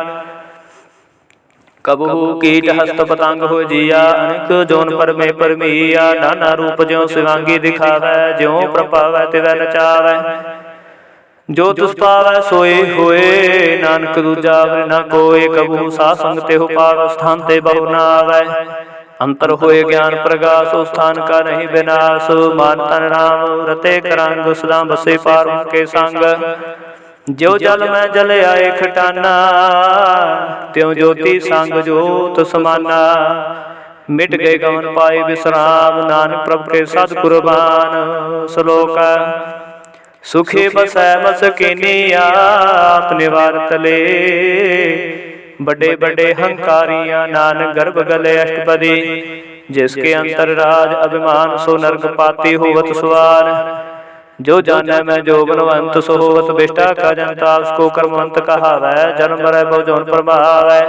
कबू कीट हस्त पतंग हो जिया, अनेक जोन पर में परमिया, नाना रूप ज्यों शिवांगी दिखावै, ज्यों प्रभावै तिवै नचावै। जो तुस पावै सोए होए, नानक दूजा वर न कोय, कबू साध संग तेहु पावै, स्थान ते बहु न आवै। अंतर होए ज्ञान प्रगास, स्थान का नहीं विनाश, मान तन राम रते करंग, सदा बसे पार उनके संग। ज्यो जल में जल आए खटाना, त्यों ज्योति संग जोत समाना। मिट गए गवन पाए विश्राम, नानक प्रभु के सद कुर्बान। श्लोक सुखे बसै मसकिनिया, अपने वार तले, बड़े बड़े हंकारियां, नानक गर्भ गले अष्टपदी। जिसके अंतर राज अभिमान, सो नरक पाती होवत सुवार। जो जाने मैं जो बनवंत, सो होवत बिष्टा का जनता, उसको कर्मवंत कहावै, जन्म मरै बहु जौन प्रभावै।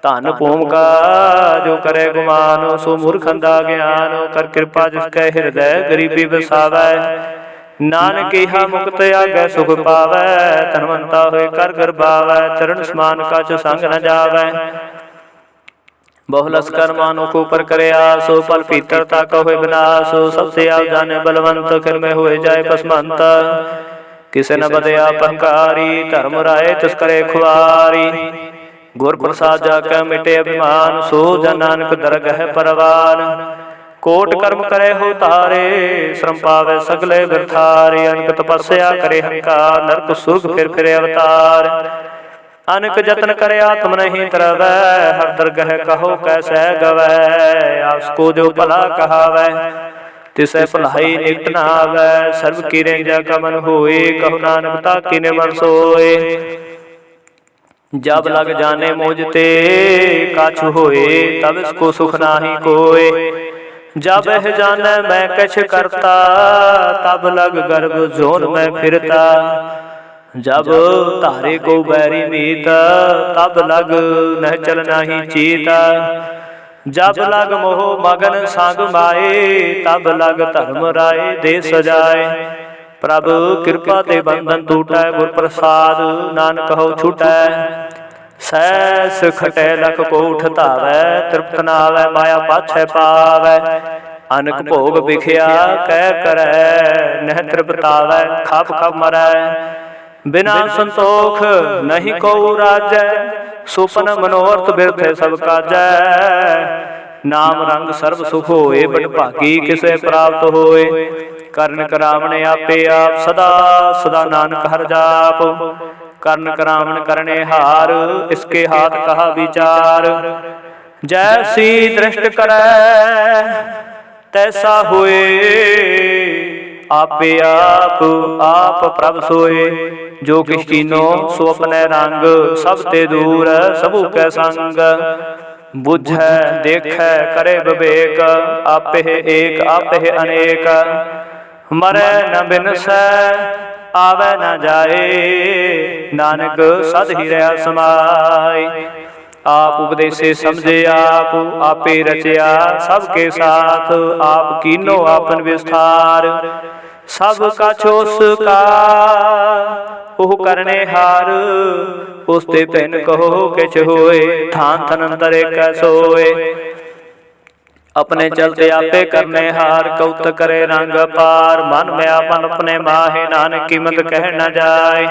धन भूम का जो करे गुमान, सो मूर्खंदा ज्ञान, कर कृपा जिसके हृदय गरीबी बसावै। नानक इहा मुक्त आगे सुख पावै, धनवंता होए कर गरबावै, चरण समान कछ संग न जावै। बहुलस कर मानुख ऊपर करे आस, पल पीतरता कहोए विनाश। सबसे आप जाने बलवंत, फिर में हुए जाए पसमंत। किसे न बदे आप अहंकारी, धर्म राय तिस करे खुआरी। गुर प्रसाद जाके मिटे अभिमान, सो जन नानक दरगह परवान। कोट कर्म करे हो तारे, श्रम पावे सगले बिरथारे। अनक तपस्या करे हंकार, नरक सुर्ग फिर अवतार। अनक जतन करे आत्म नहीं तरवै, हर दरगह कहो कैसे गवै। आपको जो भला कहावै, तिसै भलाई निकट न आवै। सर्व की रेंजा का मन होए, कहो नानक ताकि निर्मल सोए। जब लग जाने मोजते काछु होए, तब इसको सुख नाही कोय। जब यह जाने मैं कछ करता, तब लग गर्भ जोन में फिरता। जब तारे को बैरी मीत, तब लग न चल नहीं चीता। जब लग मोह मगन संग माए, तब लग धर्म राय दे सजाए। प्रभु कृपा ते बंधन टूटै, गुर प्रसाद नानक हो छूटै। सैस खटै लख को उठतावै, तृप्त नावै माया पाछै पावै। अनक भोग बिखया कह करै, नह तृप्तावै खप खप मरै। बिना संतोख नहीं को राजै, सुपन मनोरथ बिरथे सब काजै। नाम रंग सर्व सुख होए, बड़ भागी किसे प्राप्त होए। कर्ण करावण आपे आप, सदा सदा नानक हर जाप। कर्ण करावण करने हार, इसके हाथ कहा विचार। जैसी दृष्ट करै तैसा होए, आपे आप प्रभ सोए। जो किछ कीनो सो अपने रंग, सब ते दूर सबू कै संग। बुझै देखै करे विवेक, आपे एक आपे अनेक। मरै न बिनसै आवे न जाए, नानक सद ही रहा समाए। आप उपदेशे समझे आप, आपे रचया सबके साथ। आप कीनो आपन विस्तार, सब का छोस का ओह करने हार। उसते पिन कहो किछ होए, थान थनंतर एक सोए। अपने चलते आपे करने हार, कौत करे रंग पार। मन में आपन अपने माहे, नानक कीमत कह न जाए।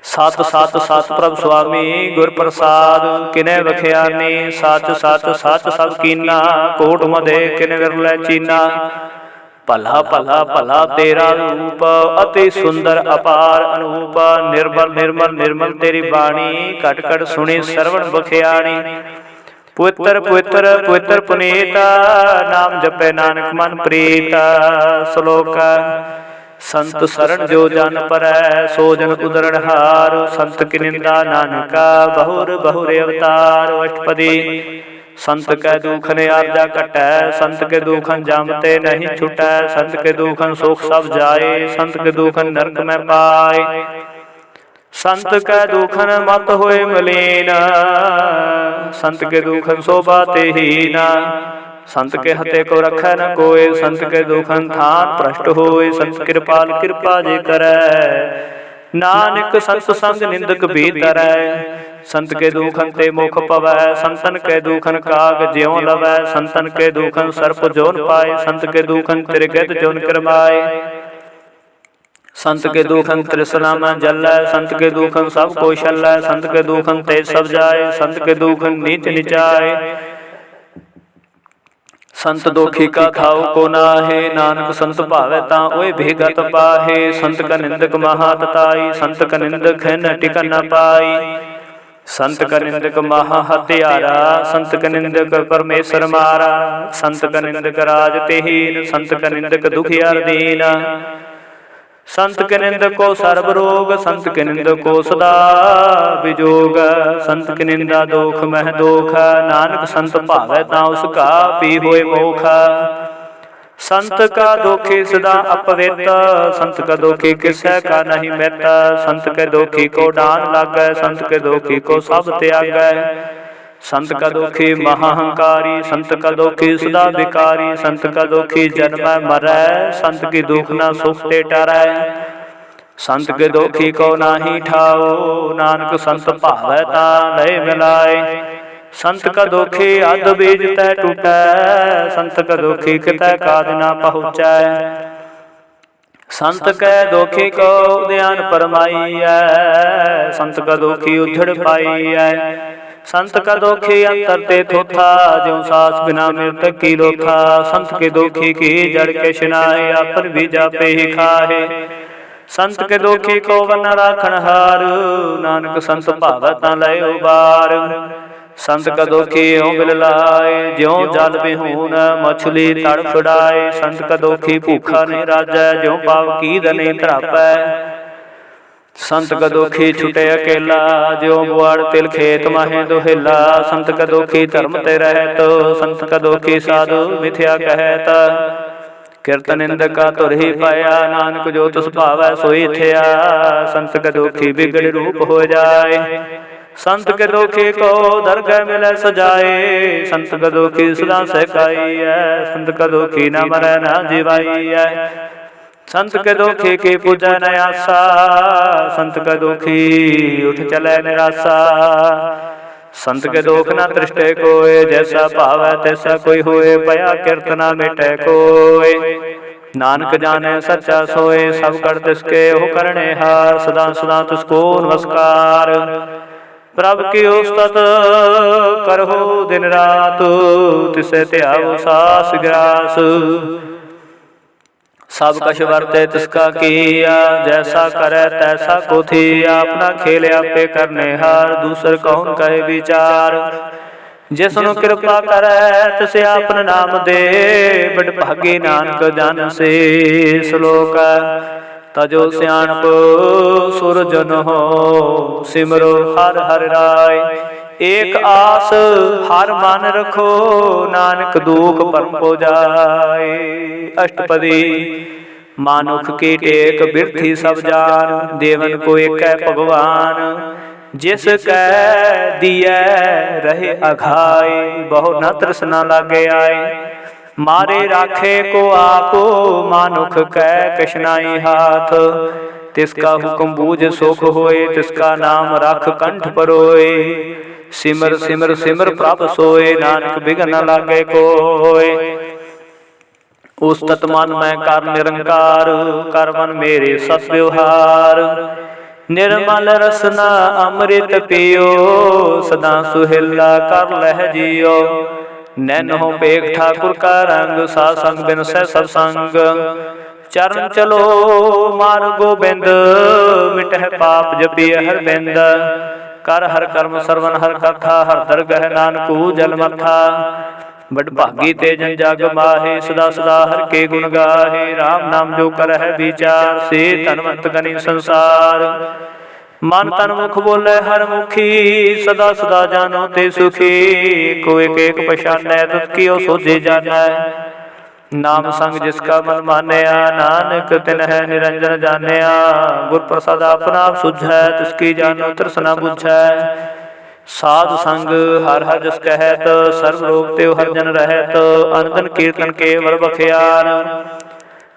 सत सत सत प्रभ स्वामी गुर प्रसाद, किने बख्यानी। सच सच सच सब कीना, कोट मधे किने विरलै चीना। भला भला भला तेरा रूप, अति सुंदर अपार अनूप। निर्मल निर्मल निर्मल तेरी बाणी, घट घट सुनी श्रवण बख्यानी। पवित्र पवित्र पवित्र पुनीता, नाम जपे नानक मन प्रीता। श्लोक संत शरण जो जन परै, सो जन उदरण हार। संत की निंदा नानका, बहुर बहुर अवतार। अष्टपदी संत के दुखन आर्जा कटै, संत के दुखन जामते नहीं छुटै। संत के दुखन सुख सब जाए, संत के दुखन नरक में पाए। संत के दुखन मत होए मलीन, संत के दुखन शोभा ते हीना। संत के हते को रखै न कोय, संत के दुखन थान भ्रष्ट होय। संत कृपाल कृपा जे करै, नानक संत संग निंदक भी तरै। संत के दुखन ते मुख पवै, संतन के दुखन काग ज्यों लवै। संतन के दुखन सर्प जोन पाए, संत के दुखन त्रिगत जोन करमाए। संत के दुखन तृष्णा में जलै, संत के दुखन सब को छलै। संत के दुखन ते सब जाए, संत के दुखन नीच निचाए। संत दोखी का थाऊ को नाहे, नानक संत भावै ता ओए भेगत पाहे। संत का निंदक महातताई, संत का निंदक है न टिकन न पाई। संत का निंदक महा हत्यारा, संत का निंदक परमेश्वर मारा। संत का निंदक राज तेहीन, संत का निंदक दुखियार दीना। संत के निंदक को सर्व रोग, संत के निंदक को सदा विजोग। संत की निंदा दोख मह दोख, नानक संत भावै ता उसका पी होए मोख। संत का दोखी सदा अपवित, संत का दोखी किसै का नहीं मित। संत के दोखी को डान लागै, संत के दोखी को सब त्यागै। संत का दोखी महाहंकारी, संत का दोखी सदा विकारी। संत का दोखी जन्मै मरै, संत की दुख न सुख ते टरै। संत के दोखी को नाही ठाओ, नानक संत भावै ता लय मिलाए। संत का दोखी अध बीज तै टूटै, संत का दोखी कितै काज न पहुँचै। संत कै दोखी को ध्यान परमाईऐ, संत का दोखी उजड़ पाईऐ। संत का दोखी अंतर ते थोथा, ज्यों सास बिना मृतक की लोथा। संत के दोखी की जड़ के शिनाए, आपन भी जापे ही खाहे। संत के दोखी को वन राखण हार, नानक संत भावै ता लय उबार। संत का दोखी ओं बिल लाए, ज्यों जल बिहून मछली तड़फ डाए। संत का दोखी भूखा नहीं राजै, ज्यों पाव कीद नहीं तरापै। संत का दोखी छुटे अकेला, ज्यों बुआड़ तिल खेत माहे दुहेला। संत का दोखी धर्म ते रहत, संत का दोखी साधु मिथ्या कहत। कीर्तन निंदक का तुर ही पाया, नानक जो तुस भावै सोई थिया। संत का दोखी बिगड़ रूप हो जाए, संत के दोखी को दरगह मिलै सजाए। संत का दोखी सदा सहकाई है, संत का दोखी न मरै न जीवाई है। संत के दोखी की पूजा न आसा, संत का दोखी उठ चले निराशा। संत के दोख न तृष्टे कोय, जैसा भावै तैसा कोई होए। पया कीर्तना मिटै कोय, नानक जाने सच्चा सोए। सब कर तिसके हो करने हार, सदा सदा तुसको नमस्कार। प्रभु की उस्तत करहो दिन रात, तिसे त्यागो सास ग्रास। सब कछ वर्ते तिसका किया, जैसा करे तैसा को थिया। अपना खेल आपे करने हार, दूसर कौन कहे विचार। जिसनु कृपा करे तिसे आपन नाम दे, बड़ भागी नानक जन से श्लोक। तजो सियाणप सुर जन हो, सिमरो हर हर राय। एक आस हर मन रखो, नानक दुख परम हो जाए। अष्टपदी मानुख की टेक बिरथी सब जान, देवन को एक भगवान। जिस कै दिए रहे अघाए, बहु न तृष्णा लागे आए। मारे राखे को आपो, मानुख कै कशनाई हाथ। तिसका हुक्म बूझ सुख होए, तिसका नाम रख कंठ परोए। सिमर सिमर सिमर प्रभ सोए, नानक बिघन न लागे कोय। उस्तत मन में कर निरंकार, कर मन मेरे सत व्यवहार। निर्मल रसना अमृत पियो, सदा सुहेला कर लह जियो। नैन हो पेख ठाकुर का रंग, सासंग बिन सै सब संग। चरण चलो मार गोबिंद, मिटह पाप जपिय हर बिंद। कर हर कर्म सरवन हर कथा, हर दरगह नानकू जल मथा। बड़ भागी ते जन जग माहे, सदा सदा हर के गुण गाहे। राम नाम जो कर है विचार, से तनवंत गनी संसार। मन तन मुख बोले हर मुखी, सदा सदा जानो ते सुखी। को एक एक पछानै, तुत कियो सोझे जानै। नाम संग जिसका मन मानया, नानक तिन है निरंजन जानिया। गुर प्रसाद अपना आप सुझै, तिसकी जानो तृष्णा बुझै। साध संग हर हर जस कहत, सर्व लोक त्यो हर जन रहत। अनंदन कीर्तन केवल बखियान,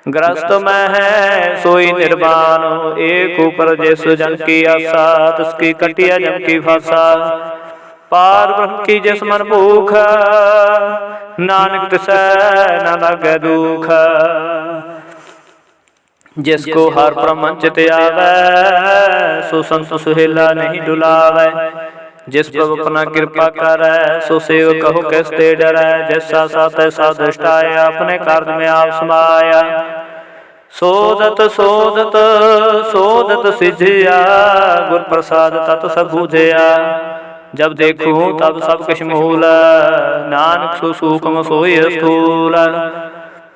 ग्रस्त मैं है सोई निर्वाण। एक ऊपर जिस जन की आशा, तिसकी कटिया जम की भाषा। पार ब्रह्म की जिस मन भूख, नानक तिसै न लागे दुख। जिसको हर ब्रह्मन चित आवे, सो संत सुहेला नहीं डुलावे। जिस प्रभु अपना कृपा करे, सो सेवक कहो कैसे डरै। जैसा साथ ऐसा दृष्टाय, अपने कार्य में आप समाया। सोदत सोदत सोदत सिझिया, गुर प्रसाद तत सब बूझिया। जब देखूं तब सब किछ मूल, नानक सो सूक्ष्म सोई स्थूल।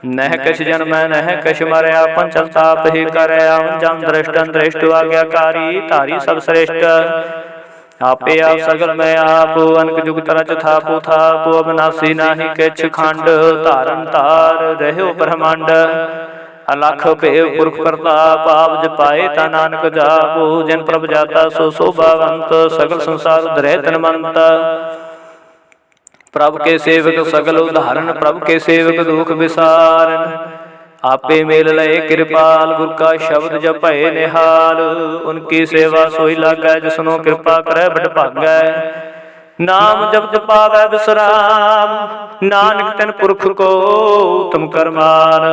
नह कछ जन्म नह कछ मरै, आपन चलता ही करे। जम दृष्टन दृष्ट आज्ञाकारी, तारी सब श्रेष्ठ। आपे आप सगल में आप, अनक जुग तरच थापो थाप। अविनाशी नाही किछ खंड, तारन तार रह्यो ब्रह्मांड। अलख पेव पुरख प्रताप, आप जपाए ता नानक जापो। जिन प्रभ जाता सो शोभावंत, सगल संसार धरे तनमंत। प्रभु के सेवक सगल उदाहरण, प्रभु के सेवक दुख विसारन। आपे मेल लय कृपाल, गुर का शब्द जपय निहाल। उनकी सेवा सोई लागै, जिसनो कृपा करे बड़ भागै। नाम जप जपावै विश्राम, नानक तिन पुरख को तुम करमान।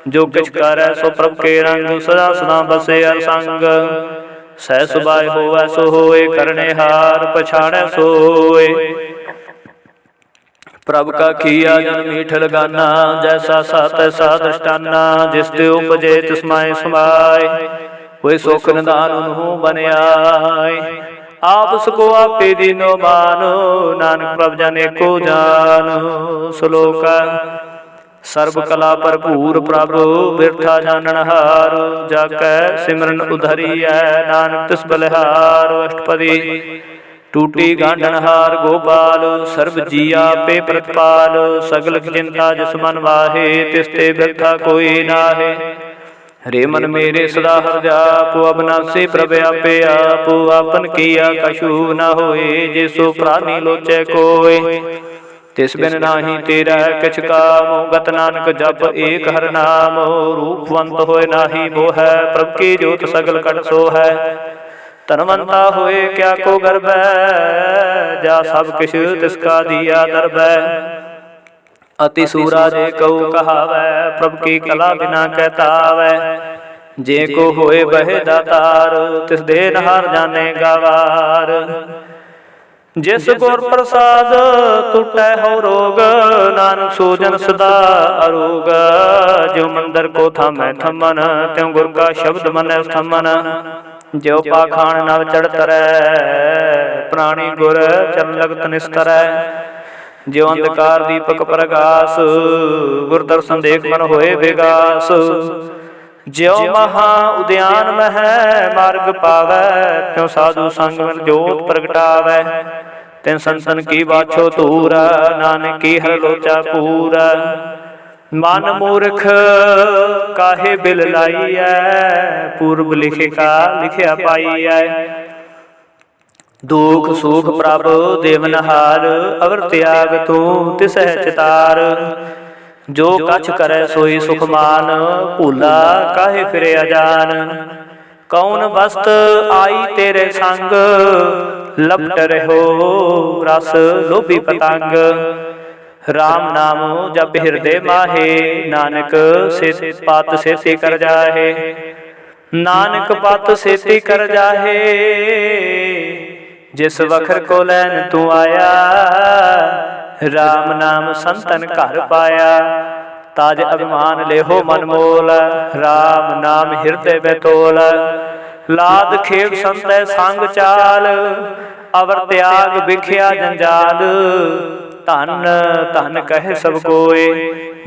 जो किछ करै सो प्रभु के रंग, सदा सदा बसे हर संग। सह सुभाय होवै सो होए, करने हार पछाड़ै सोए। प्रभु का किया जन मीठ लगाना, जैसा सा तैसा दृष्टाना। जिस ते उपजे तिस माय समाय, वे सुख निदान उन्हु बन आय। आप सको आपे दीनो मानो, नानक प्रभु जने को जानो। श्लोक सर्व कला भरपूर प्रभु, बिरथा जानन हार। जाकै सिमरन उधरिय, नानक तिस बलिहार। अष्टपदी टूटी गांडन हार गोपाल, सर्व जिया पे प्रतिपाल। सगल चिंता जिस मन वाहे, तिसते व्यथा कोई नाहे। रे मन मेरे सदा हर जापो, अविनाशी प्रभ आपे आप। आपन किया कछु न होए, जिसो प्राणी लोचै कोय। तिस बिन नाही तेरा किछ काम, गत नानक जप एक हर नाम। रूपवंत होए नाही मोह, प्रभु की जोत सगल कट सोहै। तनवंता होए क्या को गर्बै, जा सब किछ तिसका दिया दरबै। अति सूरा जे कऊ कहावै, प्रभु की कला बिना कहतावै। जे को होए बहे दातार, तिस देन हार जाने गवार। जिस गुर प्रसाद टूटै हो रोग, नानक सो जन सदा अरोग। जो मंदिर को थामै थमन, त्यों गुर का शब्द मन थमन। जो पाखान नव चढ़ तरੈ, प्राणी गुर चरण लगत निस्तरै। जो अंधकार दीपक प्रकाश, गुर दर्शन देख मन होए विगास। ज्यो महा उद्यान मह मार्ग पावै, त्यों साधु संग में जोत प्रगटावै। तिन संतन की बाछो तूरा, नानक की हर लोचा पूरा। मन मूर्ख काहे बिल लाइयै, पूर्व लिखे का लिखिया पाइयै। दुख सुख प्रभ देवनहार, अवर त्याग तू तिसह चितार। जो कछ करे सोई सुख मान, भूला काहे फिरे अजान। कौन वस्त आई तेरे संग, लपट रहो रस लोभी पतंग। राम नाम जप हृदय माहे, नानक से पात सेती कर जाहे। नानक पात सेती कर जाहे, जिस वखर को लैन तू आया। राम नाम संतन घर पाया, ताज अभिमान लेहो मन मोल। राम नाम हृदय में तोल, लाद खेव संतय संग चाल। अवर त्याग बिख्या जंजाल, धन धन कह सब कोय।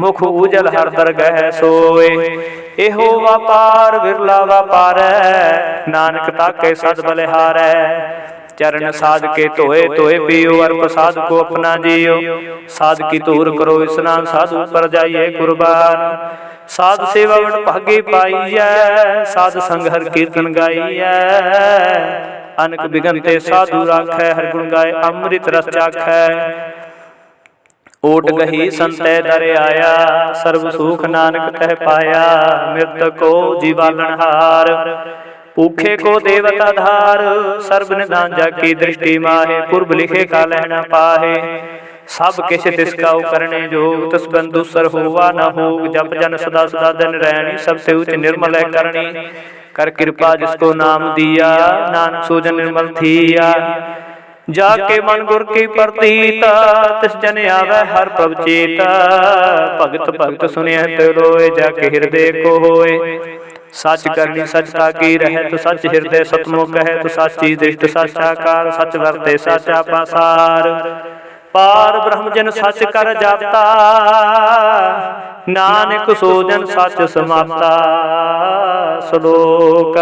मुख उजल हर दरगह सोए, एहो व्यापार बिरला व्यापारै। नानक ताके सद बलिहारै, चरण साध के धोए धोए पियो। और प्रसाद को अपना जियो, साध की तूर करो स्नान। साधु पर जाइए कुर्बान, साध सेवा भागे पाइयै। साध संग हर कीर्तन गाइयै, अनक बिघन ते साधु राखै, हर गुण गाय अमृत रस चाखै। ओट गही संतै दर आया, सर्व सुख नानक तह पाया। मृतक को जीवालनहार, भूखे को देवता धार। सर्ब निधान जाकी दृष्टि माहे, पूर्व लिखे का लहना पाहे। सब किछ तिसका करने जोग, तिस बन दूसर होवा न होग। जप जन सदा सदा दिन रहनी, सबसे उच्च निर्मल है करनी। कर कृपा जिसको नाम दिया, नानक सो जन निर्मल थिया। जाके मन गुर की प्रतीता, तिस जन आवे हर प्रभ चेता। भगत भगत सुनिया ते रोए, जाके हृदय को होए। सच करनी सचता की रहे, तो सच हृदय सतमुख कहे। तो साची दृष्ट साचाकार, सच वरते साचा पासार। पार ब्रह्म जन सच कर जाता, नानक सो जन सच समाता। श्लोक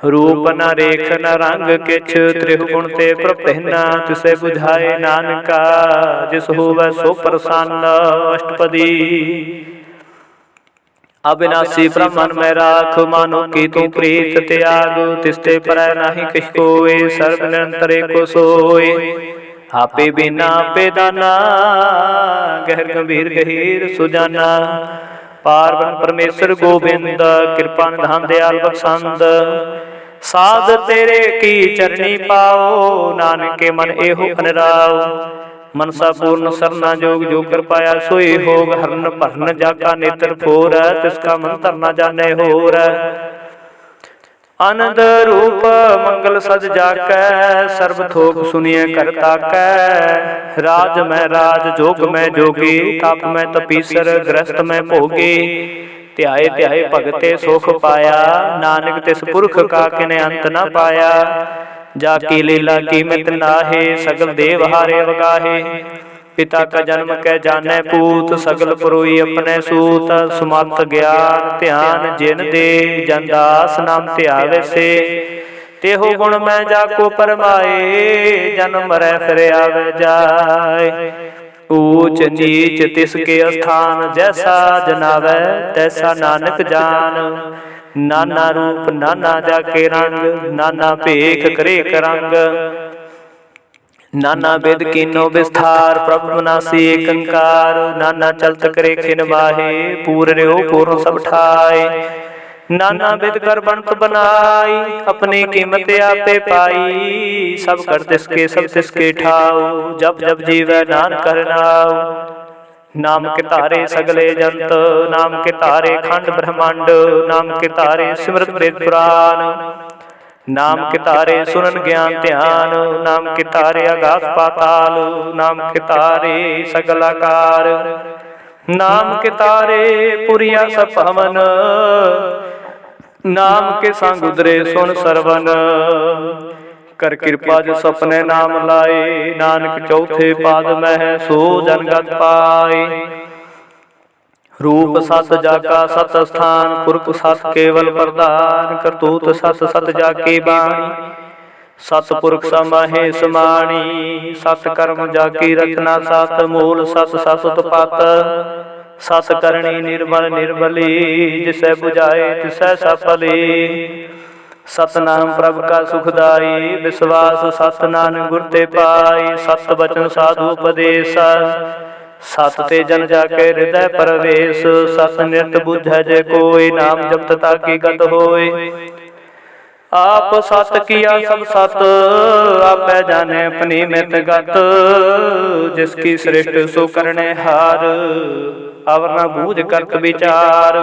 रूप न रेख न रंग किछ, त्रिगुण ते प्रभिन्न तिसे बुझाए नानका। जिस होवै सो प्रसन्न अष्टपदी। अविनाशी ब्रह्मन में राख, मानो की तू प्रीत त्याग। तिसते पर नाही किछ कोय, सर्व निरंतर एको सोय। आपे बिना आपे दाना, गहर गंभीर गहीर सुजाना। पार ब्रह्म परमेश्वर गोबिंद, कृपा निधान दयाल बख्शंद। साध तेरे की चरणी पाओ, नानक के मन एहो अनराव। मनसा पूर्ण सरना जोग, जो कर पाया सोई होग। हरन भरन जाका नेत्र फोर, तिसका मंत्र न जाने होर। आनंद रूप मंगल सज जाकै, सर्व थोक सुनिए कर ताकै। राज में राज जोग में जोगी, ताप में तपीसर गृहस्थ में भोगी। ध्याए ध्याए भगते सुख पाया, नानक तिस पुरख का किने अंत न पाया। जाकी लीला की मित नाहे, सगल देव हारे वगाहे। पिता का जन्म कै जाने पूत, सगल पुरोई अपने सूत। सुमत ज्ञान ध्यान जिन दे, जनदास नाम ध्यावे से। तेहो गुण मैं जाको परमाए, जन्म मरै फिर आवे जाय। ऊच नीच तिसके स्थान, जैसा जनावै तैसा नानक जान। नाना रूप नाना जाके रंग, नाना भेख करे करंग। नाना वेद कीनो विस्तार, प्रभु नासी एक अंकार। नाना चलत करे खिन बाहे, पूर्ण पूर्ण सब ठाए। नाना विद कर बनत बनाई, अपनी कीमत आपे पाई। सब कर तिसके सब तिसके ठाओ, जब जब जीवै नानक हर नाम। नाम के तारे सगले जंत, नाम के तारे खंड ब्रह्मांड। नाम के तारे सिमरत वेद पुराण, नाम के तारे सुनन ज्ञान ध्यान। नाम के तारे आकाश पाताल, नाम के तारे सकल आकार। नाम के तारे पुरिया सब पवन, नाम के संग उदरे सुन सरवन। कर कृपा जो सपने नाम लाए, नानक चौथे पाद में सो जनगत पाए। रूप सत जाका सत स्थान, पुरख सत केवल प्रदान। करतूत सत सत जाके बाणी, सतपुरख समाहे समाणी। सत कर्म जाकी रचना सत, मूल सत सत पत। सत करणी निर्मल निर्मली, जिसे बुझाए तिसै सफली। सतनाम प्रभु का सुखदाई, विश्वास सत नानक गुर ते पाई। सत बचन साधु उपदेश, सत ते जन जाके हृदय परवेश। सत नित बुझै जे कोई, नाम जपत ताकी गत होय। आप सत किया सब सत, आपै जाने अपनी मित गत। जिसकी सृष्ट सो करने हार, अवर न बूझ करत विचार।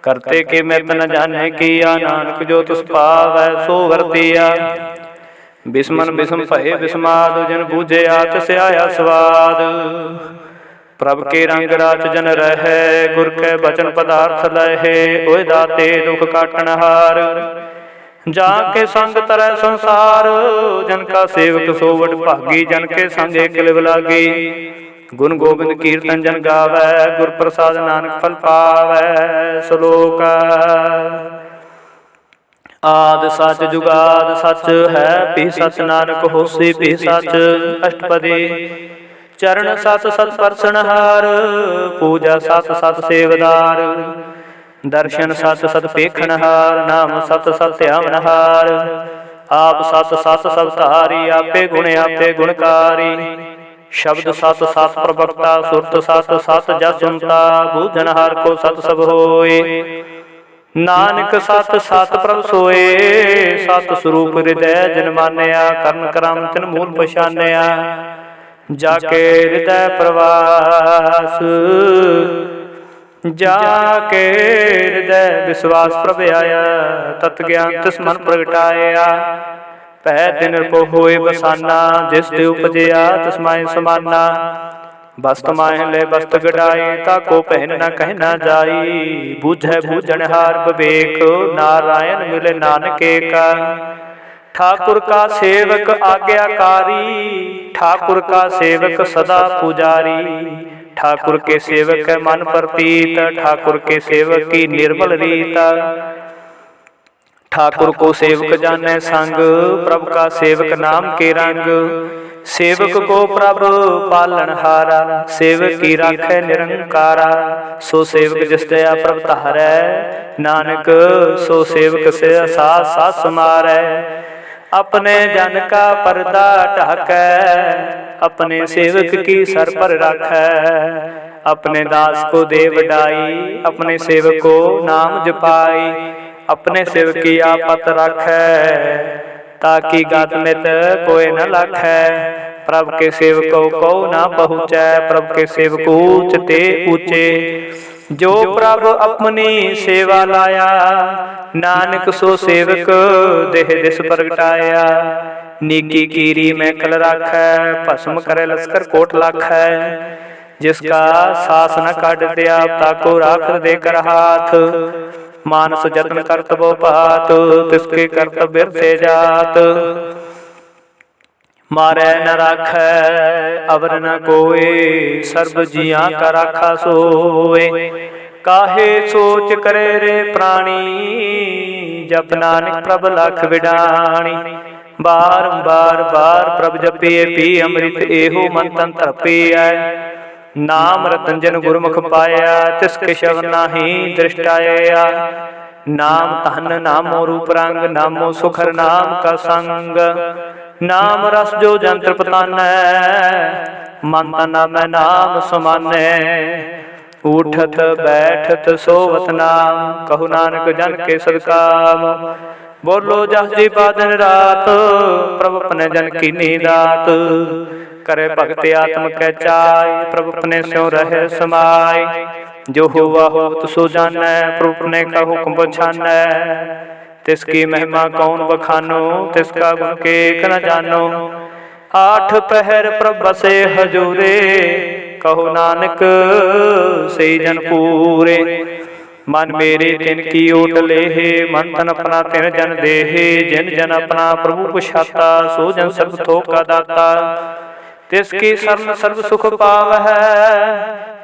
करते के मित न जाने किया, नानक जो तुस पावै सो वर्तिया। बिस्मन बिस्म भये बिस्माद, जन बूझे आतिस आया स्वाद। प्रभ के रंग राच जन रहे, गुर के बचन पदार्थ लहे। ओए दाते दुख काटन हार, जाके संग तरह संसार। जन का सेवक सोवट भागी, जन के संग एक लिव लागी। गुण गोविंद कीर्तन जन गावै, गुर प्रसाद नानक फल पावै। श्लोक आद सच जुगाद सच है, भी सच नानक होसी भी सच। अष्टपदी चरण सत सत परसनहार, पूजा सत सत सेवदार। दर्शन सत सत पेखनहार, नाम सत सत ध्यावनहार। आप सत सत सब धारी, आपे गुणकारी। शब्द सत सत प्रवक्ता, सुरत सत सत जस सुनता, बूझन हार को सत सब होए। नानक सत सत प्रभ सोए, सत स्वरूप हृदय जिन मानया, करन करम तिन मूल पछानया। जाके हृदय प्रवास, जाके हृदय विश्वास प्रभ आया, तत् ज्ञान तिस मन प्रगटाया। पै तिन को होए बसाना, जिस ते उपजया तिस माहि समाना। बस्त माहि ले बस्त गड़ाई, ताको पहन न कह न जाई। बूझै बूझन हार विवेक, नारायण मिले नानक का। ठाकुर का सेवक आज्ञाकारी, ठाकुर का सेवक सदा पुजारी। ठाकुर के सेवक मन प्रतीत, ठाकुर के सेवक की निर्मल रीत। ठाकुर को सेवक जाने संग, प्रभु का सेवक नाम के रंग। सेवक को प्रभु पालन हारा, सेवक की राखे निरंकारा। सो सेवक जिस दया प्रभु तारै, नानक सो सेवक से सास सास समारै। अपने जन का पर्दा ढाकै, अपने सेवक की सर पर राखै। अपने दास को दे वडाई, अपने सेवक को नाम जपाई। अपने सेवक की आपत राखै, ताकि गात मित कोई न लाखै। प्रभु के सेवकों को न पहुँचै, प्रभु के सेवक ऊंच ते ऊंचे। जो प्रभु अपनी सेवा लाया, नानक सो सेवक देह दिस प्रगटाया। नीकी कीरी में कल राखै, भस्म करे लश्कर कोट लाखै। जिसका सास न काट दिया, ताको राख दे कर हाथ। मानस जतन करत वो पात, तिसके कर्तव्य से जात। मारै न राखै अवर न कोय, सर्व जिया का राखा सोए। काहे सोच करे रे प्राणी, जप नानक प्रभ लख विडाणी। बार बार प्रभ जपिए पी अमृत, एहो मन तन तृपिया। नाम रतन जन गुरमुख पाया, तिसके शव नाही दृष्टाया। नाम धन नामो रूप रंग, नामो सुखर नाम का संग। नाम रस जो जंत्र पतानै, मन तन में नाम समानै। उठत बैठत सोवत नाम, कहु नानक जन के सदकाम। बोलो जस जी दिन रात, प्रभु अपने जन की नीदात। करे भगत आत्म कै चाय, प्रभु अपने स्यों रहे समाय। जो हुआ हो सो जानै, प्रभु अपने का हुक्म पछानै। तिसकी महिमा कौन बखानो, तिसका गुण के न जानो। आठ पहर प्रभ बसे हजूरे, कहो नानक से जन पूरे। मन मेरे तिन की ओट लेहे, मन तन अपना तिन जन देहे। जिन जन अपना प्रभु पुछाता, सो जन सर्व थोक का दाता। तिसकी शरण सर्व सुख पावह,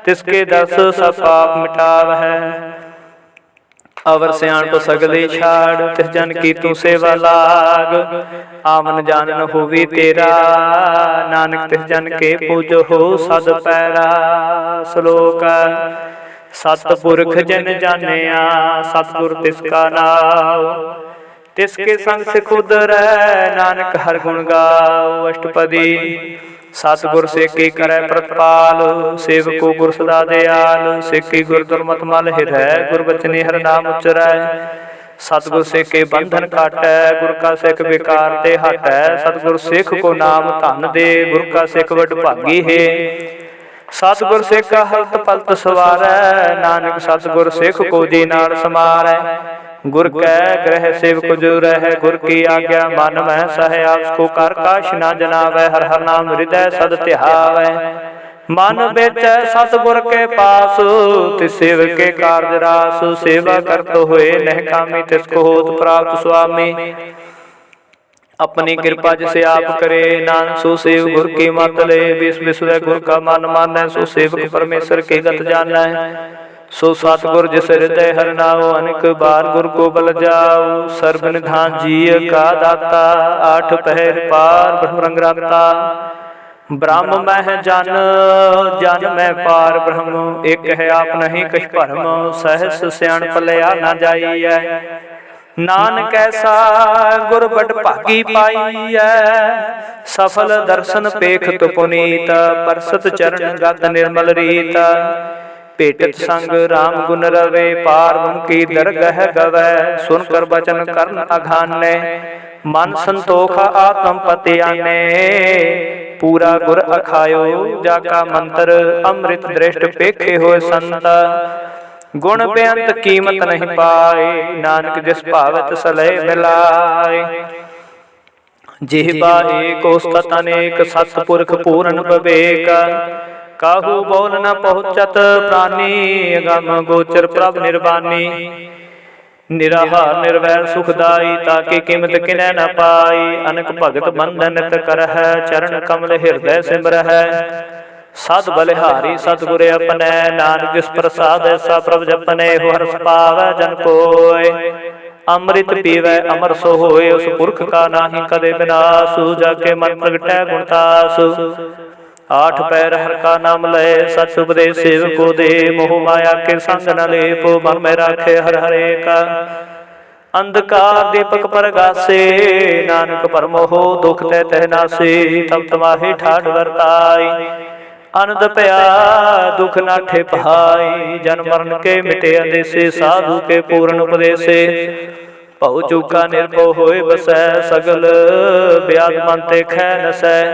तिसके दस सब पाप मिटावह। अवर सियाणप सगले छाड़, तिस जन की तू सेवा लाग। आवन जानन होवी तेरा, नानक तिस जन के पूजो हो सद पैरा। श्लोक सतपुरख जन जानिया, सतगुर तिसका नाम। तिसके संग सिख उदरै, नानक हर गुण गाओ। अष्टपदी सतगुर से की करे प्रतिपाल, सेवको गुर सदा दयाल। सिक्की गुर दुर्मत मल हृदय, गुर बचनी हर नाम उचरै। सतगुर से के बंधन काटै, गुर का सिख विकार ते हटै। सतगुर सिख को नाम धन दे, गुर का सिख वड भागी है। सतगुर सिख हलत पलत सवारै, नानक सतगुर सिख को जी नाल समारै। गुर कै ग्रह सेवक जो रह, गुर की आज्ञा मन में सह। आपको कर काश न जनावै, हर हर नाम हृदय सद ध्यावै। मन बेचै सतगुर के पास, तिस सेवक के कार्य रास। सेवा करत होए नह कामी, तिसको होत प्राप्त स्वामी। अपनी कृपा जिसे आप करे, नानक सो सेव गुर की मत ले। विश्व विश्व गुर का मन मानै, सो सेवक परमेश्वर के गत जानै। सो सतगुर जिस हृदय हर नाओ, अनेक बार गुर को बल जाओ। सर्व निधान जीय का दाता, आठ पहर पार ब्रह्म रंग राता। ब्रह्म मह जन, जन में पार ब्रह्म। एक है आप नहीं कछ भरम, सहस सियाण पलया न जाइयै। ਨਾਨਕ ਐਸਾ ਗੁਰ ਬੜ ਭਾਗੀ ਪਾਈਐ, ਸਫਲ ਦਰਸ਼ਨ ਪੇਖਤ ਪੁਨੀਤ, ਪਰਸਤ ਚਰਨ ਗਤ ਨਿਰਮਲ ਰੀਤ। ਭੇਟਤ ਸੰਗ ਰਾਮ ਗੁਣ ਰਵੇ, ਪਾਰ ਬ੍ਰਹਮ ਕੀ ਦਰਗਹ ਗਵੈ। ਸੁਨ ਕਰ ਬਚਨ ਕਰਨ ਅਘਾਨੇ, ਮਨ ਸੰਤੋਖ ਆਤਮ ਪਤਿ ਆਨੇ। ਪੂਰਾ ਗੁਰ ਅਖਾਇਓ ਜਾ ਕਾ ਮੰਤਰ, ਅੰਮ੍ਰਿਤ ਦ੍ਰਿਸ਼ਟ ਪੇਖੇ ਹੋਏ ਸੰਤ। ਗੁਣ ਬੇਅੰਤ ਕੀਮਤ ਨਹੀਂ ਪਾਏ, ਨਾਨਕ ਜਿਸ ਭਾਵਤ ਸਲਹਿ ਮਿਲਾਏ। ਜਿਹਬਾ ਏਕ ਉਸਤਤ ਅਨੇਕ, ਸਤਿਪੁਰਖ ਪੂਰਨ ਵਿਵੇਕ। ਕਾਹੂ ਬੋਲ ਨ ਪਹੁੰਚਤ ਪ੍ਰਾਨੀ, ਅਗਮ ਗੋਚਰ ਪ੍ਰਭ ਨਿਰਵਾਨੀ। ਨਿਰਾਹਾਰ ਨਿਰਵੈਰ ਸੁਖਦਾਈ, ਤਾਕੇ ਕੀਮਤ ਕਿਨੈ ਨ ਪਾਈ। ਅਨਕ ਭਗਤ ਬੰਧਨ ਨਿਤ ਕਰਹਿ, ਚਰਨ ਕਮਲ ਹਿਰਦੈ ਸਿਮਰਹਿ। ਸਦ ਬਲਿਹਾਰੀ ਸਤਿਗੁਰ ਆਪਣੈ, ਨਾਨਕ ਜਿਸ ਪ੍ਰਸਾਦ ਐਸਾ ਪ੍ਰਭ ਜਪਨੇ। ਹੋ ਹਰਸ ਪਾਵੈ ਜਨ ਕੋਇ, ਅੰਮ੍ਰਿਤ ਪੀਵੈ ਅਮਰ ਸੋ ਹੋਏ। ਉਸ ਪੁਰਖ ਕਾ ਨਾਹੀ ਕਦੇ ਬਿਨਾਸੁ, ਜਾ ਕੇ ਮਨ ਪ੍ਰਗਟੈ ਗੁਣ ਤਾਸੁ। ਆਠ ਪੈਰ ਹਰ ਕਾ ਨਾਮ ਲਏ, ਸਚ ਉਪਦੇਸ ਸੇਵਕੋ ਦੇ। ਮੋਹ ਮਾਇਆ ਕੇ ਸੰਗ ਨ ਲੇਪ, ਮਨ ਮੈਂ ਰਾਖੇ ਹਰਿ ਹਰੇਕ। ਅੰਧਕਾਰ ਦੀਪਕ ਪ੍ਰਗਾਸੇ, ਨਾਨਕ ਪਰਮੋਹ ਦੁਖ ਤੈ ਤਹਿ ਨਾਸੇ। ਤਮ ਤਮਾਹੇ ਠਾਠ ਵਰਤਾਈ, ਅਨੰਦ ਭਇਆ ਦੁਖ ਨਾਠੇ ਪਹਾਈ। ਜਨ ਮਰਨ ਕੇ ਮਿਟੇ ਅੰਦੇਸੇ, ਸਾਧੂ ਕੇ ਪੂਰਨ ਉਪਦੇਸੇ। ਭਉ ਚੂਕਾ ਨਿਰਭਉ ਹੋਏ ਬਸੈ, ਸਗਲ ਬਿਆਦ ਮਨ ਤੇ ਖੈ ਨਸੈ।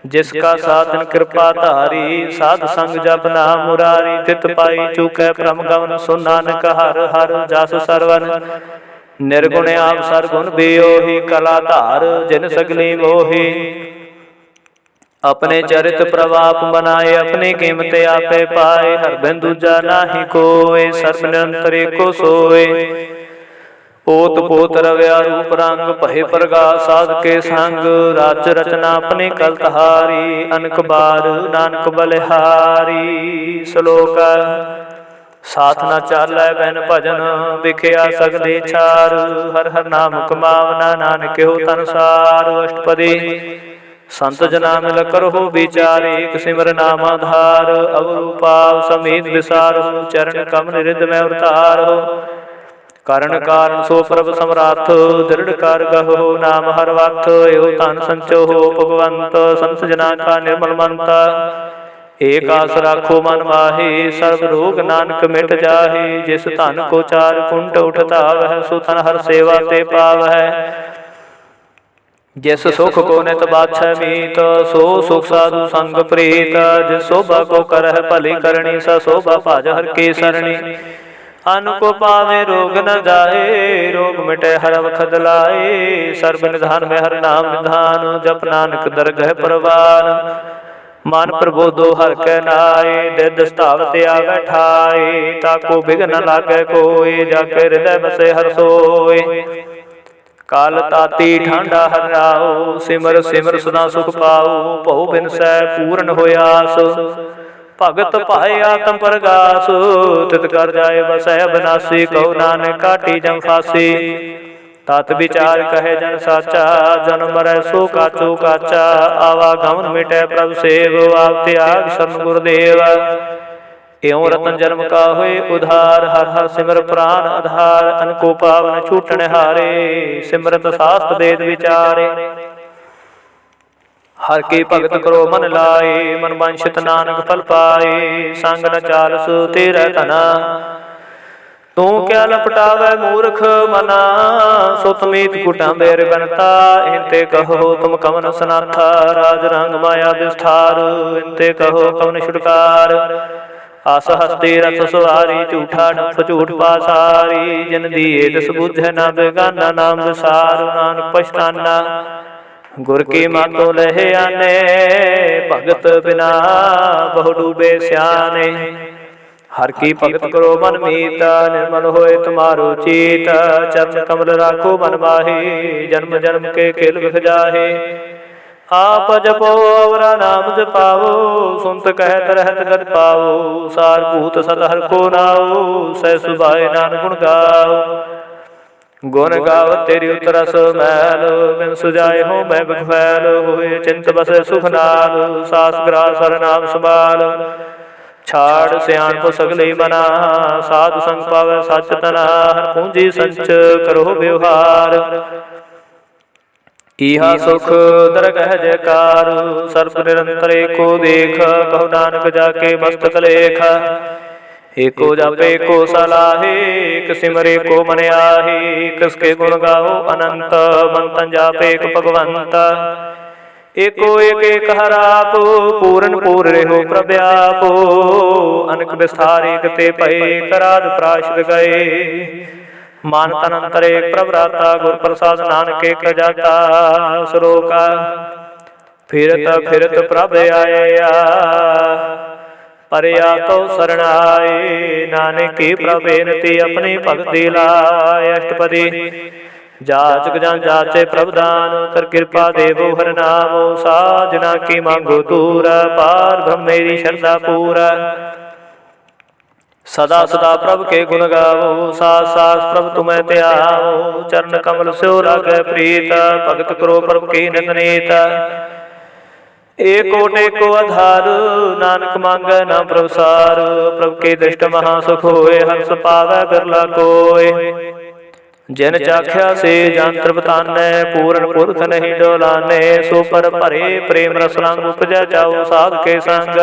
ਜਿਸ ਕਾ ਸਾਧਨ ਕਿਰਪਾ ਧਾਰੀ, ਸਾਧ ਸੰਗ ਜਪ ਨਾਮ ਮੁਰਾਰੀ। ਤਿਤ ਪਾਈ ਚੂਕੈ ਭ੍ਰਮ ਗਮਨ, ਸੁ ਨਾਨਕ ਹਰਿ ਹਰਿ ਜਸ ਸਰਵਨ। ਨਿਰਗੁਣ ਆਪ ਸਰਗੁਣ ਬਿਓਹੀ, ਕਲਾ ਧਾਰ ਜਿਨ ਸਗਲੀ ਮੋਹੀ। ਆਪਣੇ ਚਰਿਤ ਪ੍ਰਵਾਪ ਬਨਾਏ, ਆਪਣੀ ਕੀਮਤ ਆਪੇ ਪਾਏ। ਹਰ ਬਿਨ ਦੂਜਾ ਨਾਹੀ ਕੋਇ, ਸਰਬ ਨਿਰੰਤਰ ਏਕੋ ਸੋਇ। ਓਤ ਪੋਤ ਰਵਿਆ ਰੂਪ ਰੰਗ, ਭਏ ਪ੍ਰਗਾਸ ਸਾਧ ਕੇ ਸੰਗ। ਰਾਜ ਰਚਨਾ ਆਪਣੀ ਕਲਤ ਹਾਰੀ, ਅਨਕ ਬਾਰ ਨਾਨਕ ਬਲਿਹਾਰੀ। ਸ਼ਲੋਕ ਸਾਥ ਨਾ ਚਾਲੈ ਬੈਨ ਭਜਨ, ਵਿਖਿਆ ਸਗਲੇ ਛਾਰ। ਹਰ ਹਰ ਨਾਮ ਕਮਾਵਨਾ, ਨਾਨਕ ਹੋ ਤਨਸਾਰ। ਅਸ਼ਟਪਦੀ ਸੰਤ ਜਨਾ ਮਿਲ ਕਰਹੁ ਵਿਚਾਰੇ, ਇਕ ਸਿਮਰ ਨਾਮ ਆਧਾਰ। ਅਵਰੂ ਪਾਵ ਸਮੇਤ ਵਿਸਾਰਹੁ, ਚਰਨ ਕਮਲ ਰਿਦ ਮੈਂ ਉਤਾਰਹੁ। ਕਰਨ ਕਾਰਨ ਸੋ ਪ੍ਰਭ ਸਮਰਾਥ, ਦ੍ਰਿੜ ਕਰ ਗਹੋ ਨਾਮ ਹਰ ਵਕਤ। ਇਹੋ ਧਨ ਸੰਚੋ ਹੋ ਭਗਵੰਤ, ਸੰਤ ਜਨਾ ਕਾ ਨਿਰਮਲ ਮੰਤ। ਏਕ ਆਸ ਰਾਖੋ ਮਨ ਮਾਹੀ, ਸਰਬ ਰੋਗ ਨਾਨਕ ਮਿਟ ਜਾਹੀ। ਜਿਸ ਧਨ ਕੋ ਚਾਰ ਕੁੰਟ ਉਠ ਧਾਵਹਿ, ਸੋ ਧਨ ਹਰ ਸੇਵਾ ਤੇ ਪਾਵਹਿ। ਜਿਸ ਸੁਖ ਕੋ ਨਿਤ ਬਾਛੈ ਮੀਤ, ਸੋ ਸੁਖ ਸਾਧੂ ਸੰਗ ਪ੍ਰੀਤ। ਜਿਸ ਸੋਭਾ ਕੋ ਕਰਹਿ ਭਲੀ ਕਰਨੀ, ਸ ਸੋਭਾ ਭਜ ਹਰਿ ਕੀ ਸਰਣੀ। ਅਨ ਕੋ ਪਾਵੇ ਰੋਗ ਨ ਜਾਏ, ਰੋਗ ਮਿਟੇ ਹਰ ਵਖਦ ਲਾਏ। ਸਰਬ ਨਿਧਾਨ ਮੈਂ ਹਰਿ ਨਾਮ ਨਿਧਾਨ, ਜਪ ਨਾਨਕ ਦਰਗਹਿ ਪ੍ਰਵਾਨ। ਮਨ ਪ੍ਰਬੋਧੋ ਹਰਿ ਕੈ ਨਾਏ, ਦਿਦ ਸਥਾਵਤ ਆਵੈ ਠਾਏ। ਤਾਕੋ ਬਿਘਨ ਨ ਲਾਗੈ ਕੋਇ, ਜਾ ਕੇ ਹਿਰਦੈ ਬਸੇ ਹਰਿ ਸੋਇ। ਕਾਲ ਤਾਤੀ ਠਾਂਡਾ ਹਰਿ ਰਾਉ, ਸਿਮਰ ਸਿਮਰ ਸਦਾ ਸੁਖ ਪਾਉ। ਭਉ ਬਿਨਸੈ ਪੂਰਨ ਹੋਇ ਆਸ, ਭਗਤ ਭਾਏ ਆਤਮ ਪ੍ਰਗਾਸ। ਤਿਤ ਕਰ ਜਾਏ ਬਸੈ ਅਬਨਾਸੀ, ਕਉ ਨਾਨਕ ਕਾਟੀ ਜਮ ਫਾਸੀ। ਤਤ ਵਿਚਾਰ ਕਹੇ ਜਨ ਸਾਚਾ, ਜਨਮ ਮਰੈ ਸੋ ਕਾਚੋ ਕਾਚਾ। ਆਵਾ ਗਮਨ ਮਿਟੈ ਪ੍ਰਭ ਸੇਵ, ਆਪ ਤਿਆਗ ਸ਼ਰਨ ਗੁਰਦੇਵ। ਇਉ ਰਤਨ ਜਨਮ ਕਾ ਹੋਏ ਉਧਾਰ, ਹਰ ਹਰ ਸਿਮਰ ਪ੍ਰਾਨ ਆਧਾਰ। ਅਨਕੋ ਪਾਵਨ ਛੂਟਣ ਹਾਰੇ, ਸਿਮਰਤ ਸਾਸਤ ਵੇਦ ਵਿਚਾਰੇ। ਹਰ ਕੀ ਭਗਤ ਕਰੋ ਮਨ ਲਾਏ, ਮਨ ਵਾਂਛਿਤ ਨਾਨਕ ਫਲ ਪਾਏ। ਸੰਗ ਨ ਚਾਲਸ ਤੇਰੇ ਧਨਾ, ਤੂੰ ਕਿਆ ਲਪਟਾਵੈ ਮੂਰਖ ਮਨਾ। ਸੁਤ ਮੀਤ ਕੁਟਾਂਬੇ ਰਿਬਨਤਾ, ਇੰਤੇ ਕਹੋ ਤੁਮ ਕਵਨ ਸਨਾਥਾ। ਰਾਜ ਰੰਗ ਮਾਇਆ ਵਿਸਥਾਰ, ਇੰਤੇ ਕਹੋ ਕਵਨ ਛੁਟਕਾਰ। ਆਸ ਹਸਤੀ ਰਥ ਸਵਾਰੀ, ਝੂਠਾ ਨਫ ਝੂਠ ਪਾਸਾਰੀ। ਜਿਨ ਦੀਏ ਤਿਸ ਬੁਝੈ ਨਾ ਬੇਗਾਨਾ, ਨਾਮ ਵਿਸਾਰ ਨਾਨਕ ਪਛਤਾਨਾ। ਗੁਰ ਕੀ ਮਾਤੋ ਲਹਿ ਆਨੇ, ਭਗਤ ਬਿਨਾ ਬਹੁ ਡੂਬੇ ਸਿਆਣੇ। ਹਰ ਕੀ ਭਗਤ ਕਰੋ ਮਨ ਮੀਤ, ਨਿਰਮਲ ਹੋਏ ਤੁਮਾਰੋ ਚੀਤ। ਚਰਨ ਕਮਲ ਰਾਖੋ ਮਨ ਮਾਹੀ, ਜਨਮ ਜਨਮ ਕੇ ਖੇਲ ਵਿਖ ਜਾਹੇ। ਆਪ ਜਪੋ ਅਵਰਾ ਨਾਮ ਜਪਾਵੋ, ਸੁਨਤ ਕਹਿਤ ਰਹਿਤ ਗਤ ਪਾਵੋ। ਸਾਰ ਭੂਤ ਸਦ ਹਰਿ ਕੋ ਨਾਉ, ਸਹਿ ਸੁਭਾਏ ਨਾਨਕ ਗੁਣ ਗਾਓ। ਗੁਣ ਗਾਵ ਤੇਰੀ ਉਤਰਸ ਮੈਲ, ਬਿਨ ਸੁਜਾਏ ਹੋ ਮੈਂ ਬਖਵੈਲ। ਹੋਏ ਚਿੰਤ ਬਸੈ ਸੁਖ ਨਾਲ, ਸਾਸ ਗ੍ਰਾਸ ਹਰਿ ਨਾਮ ਸੰਭਾਲ। छाड़ सियाणप सगले मना, साधु संग पावै सच तना, हर पूंजी संच करो व्यवहार। इहा सुख दरगह जयकार, सर्प निरंतर एको देख, कहो नानक जाके मस्तक लेख। एको जापे को सलाहे, एक सिमरे को मन आहे, किसके गुण गाओ अनंत, मंतन जापे एक भगवंत। एको एक एक हराप, पूरन पूर रेहो प्रव्याप, अनक विस्तार एक ते पए, कराद प्राश्र गए। मान तन अंतर एक प्रभराता, गुर प्रसाद नानक एक जाता। श्लोका फिरत फिरत प्रभ आया, परया तो शरण आए, नानक की प्रभेनति अपनी भक्ति लाय। अष्टपदी जाचक जान जाचे प्रभदान, कर कृपा देवो हर नामो, साजना की मांगो दूर, पार ब्रह्म मेरी श्रद्धा पूरा। सदा सदा प्रभु के गुण गावो, सास सास प्रभु तुम्हें त्याओ, चरण कमल स्यो लागे प्रीत, भगत करो प्रभु की नित। एको टेको आधार, नानक मांगे न प्रभु सार, प्रभु के दृष्ट महासुख होए, हर्ष पावै बिरला कोय। जिन चाख्या से जानत्र बताने, पूरन पुरख नहीं डोलाने, सो पर भरे प्रेम रस रंग, उपजै चाओ साध के संग।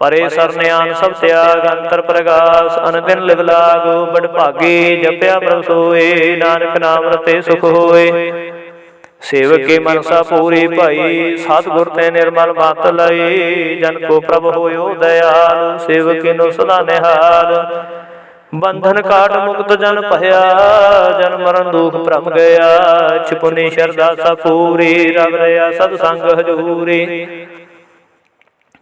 परे सरन्यान सब त्याग, अंतर प्रगास अनदिन लिव लाग, बड़ भागी जपया प्रभु सोए, नानक नाम रते सुख होए। सेवक की मनसा पूरी पाई, सतगुर ते निर्मल मत लई, जन को प्रभु होयो दयाल, सेवक नो सदा निहाल। बंधन काट मुक्त जन पहया, जन मरण दुख भ्रम गया, छिपुनी श्रद्धा सा पूरी, रब रया सत्संग हजूरी।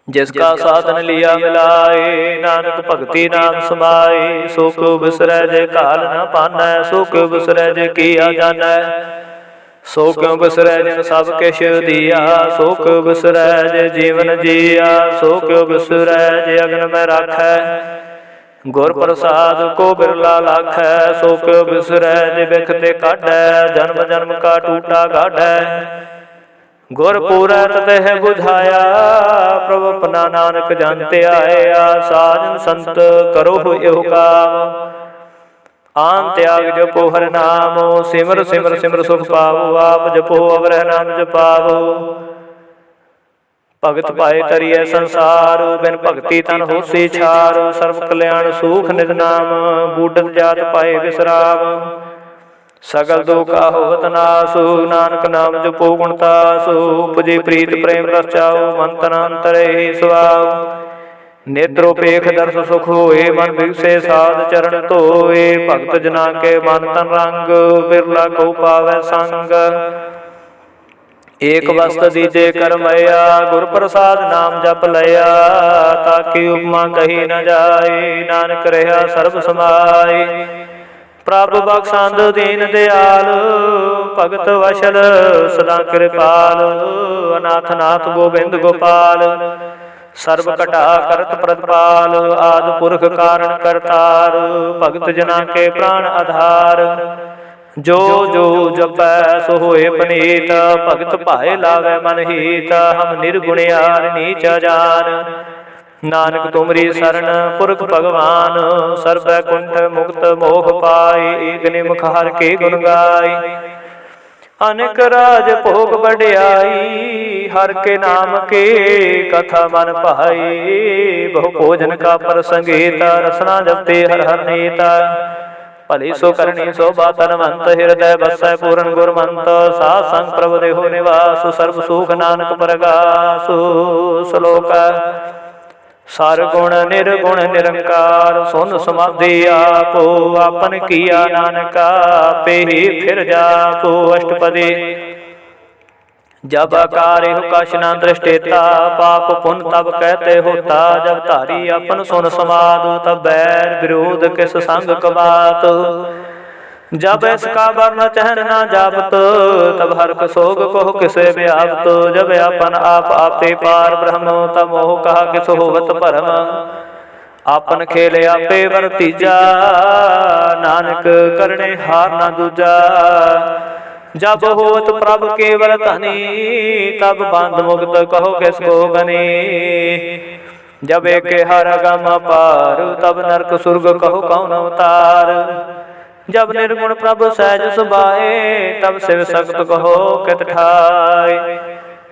जिसका साधन लिया मिलाए, नानक भगति नाम समाए, सो क्यों बिसरै जे काल न पानै, सो क्यों बिसरै जे किया जानै। सो क्यों बिसरै जिन सब किश दिया, सो क्यों बिसरै जे जीवन जिया, सो क्यों बिसरै जे अग्न में राखै। गुर प्रसाद को बिरला लाखै, सो क्यों बिसरै जे बिखते काढै, जन्म जन्म का टूटा गाढै। गुर पूरै तह बुझाया, प्रभु अपना नानक जानते आया, साजन संत करो एहु काम। आन त्याग जपो हर नाम, सिमर सिमर सिमर सुख पावो, आप जपो अवरह नाम जपावो। भगत पाए तरिए संसार, बिन भगति तन होसी छार, सर्व कल्याण सुख निज नाम, बूढ़त जात पाए विश्राम। सगल दुखा होवत नासु, नानक नाम जपो गुण तासु, उपजे प्रीत प्रेम रस चाओ, मन तन अंतरे सुआओ। नेत्रोपेख दर्श सुख होए, मन विगसे साध चरण धोए, भगत जना के मन तन रंग, बिरला को पावै संग। एक वस्त दीजे करमया, गुर प्रसाद नाम जप लया, ताकि उपमा कही न जाए, नानक रहा सर्ब समाए। प्रभु बख्शांद दीन दयाल, भगत वशल सदा कृपाल, अनाथ नाथ गोविंद गोपाल। सर्व कटा करत प्रतिपाल, आदि पुरख कारण करतार, भगत जना के प्राण आधार। जो जो जपै सो होए पनीत, भगत भाए लावे मन हीत, हम निर्गुणियार नीच जान। नानक तुमरी शरण पुरख भगवान, सर्व कुंठ मुक्त मोह पाई, एक निमुख हर के गुण गाई। अनेक राज भोग बढ़ियाई, हर के नाम के कथा मन पाई। बहु भोजन का प्रसंगीता, रसना जपते हर हर नीता। भली सो करनी शोभा तनवंत, हृदय बसै पूर्ण गुरमंत। साथ संग प्रभु देहो निवास, सर्व सुख नानक परगासु। श्लोक सार गुण निर्गुण निरंकार, सुन समाधि आपो, आपन किया नानका, पे ही फिर जापो। अष्टपदी जब आकारे हो कश न दृष्टेता, पाप पुण्य तब कहते होता। जब धारी अपन सुन समाद, तब बैर विरोध किस संग कबात। जब इसका वर्ण चहन न जापत, तब हर्क सोग को किसे व्याप्त। जब अपन आप आपे पार ब्रह्म, तब मोह कहा किस होवत परम। आपन खेले आपे वर्तीजा, नानक करने हार न दूजा। जब होत प्रभु केवल धनी, तब बंध मुक्त कहो किसको गनी। जब एक हर गम पार, तब नरक सुरग कहो कौन अवतार। जब निर्गुण प्रभु सहज सुभाए, तब शिव सख्त कहो कित ठाय।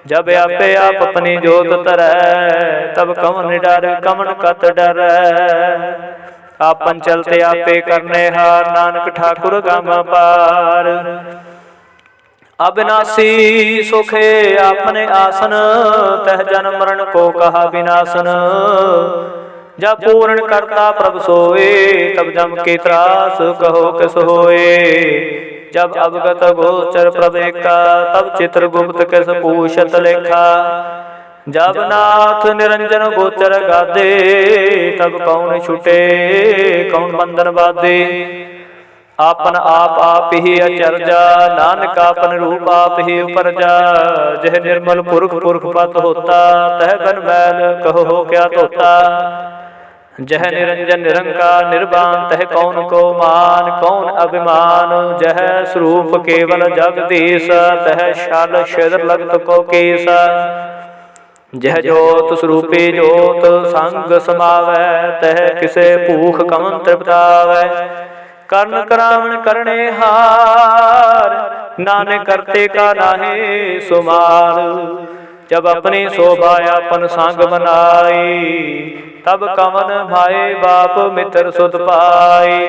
जब आपे आप अपनी जोत तरੈ, तब कवन डर कवन कत डर। आपन चलते आपे करने हार, नानक ठाकुर गम पार। अविनाशी सुखे आपने आसन, तह जन्म मरण को कहा विनाशन। जब पूर्ण करता प्रभु सोए, तब जम के त्रास कहो किस होए। जब अवगत गोचर प्रभु का, तब चित्रगुप्त किस पूछत लेखा। जब नाथ निरंजन गोचर गादे, तब कौन छुटे कौन बंधन बाधे। आपन आप ही अचरजा, नानक आपन रूप आप ही उपरजा। जह निर्मल पुरख पुरख पत होता, तह बन मैल कहो क्या तोता। जह निरंजन निरंकार निर्वाण, तह कौन को मान कौन अभिमान। जह स्वरूप केवल जगदीश, तह शाल छिद्र लगत को केस। जह जोत स्वरूपी जोत संग समावै, तह किसे भूख कमन तृप्तावै। कर्ण करावण करने हार, नानक करते का नाहे सुमार। जब अपनी शोभा अपन संग बनाई, तब कवन भाई बाप मित्र सुत पाई।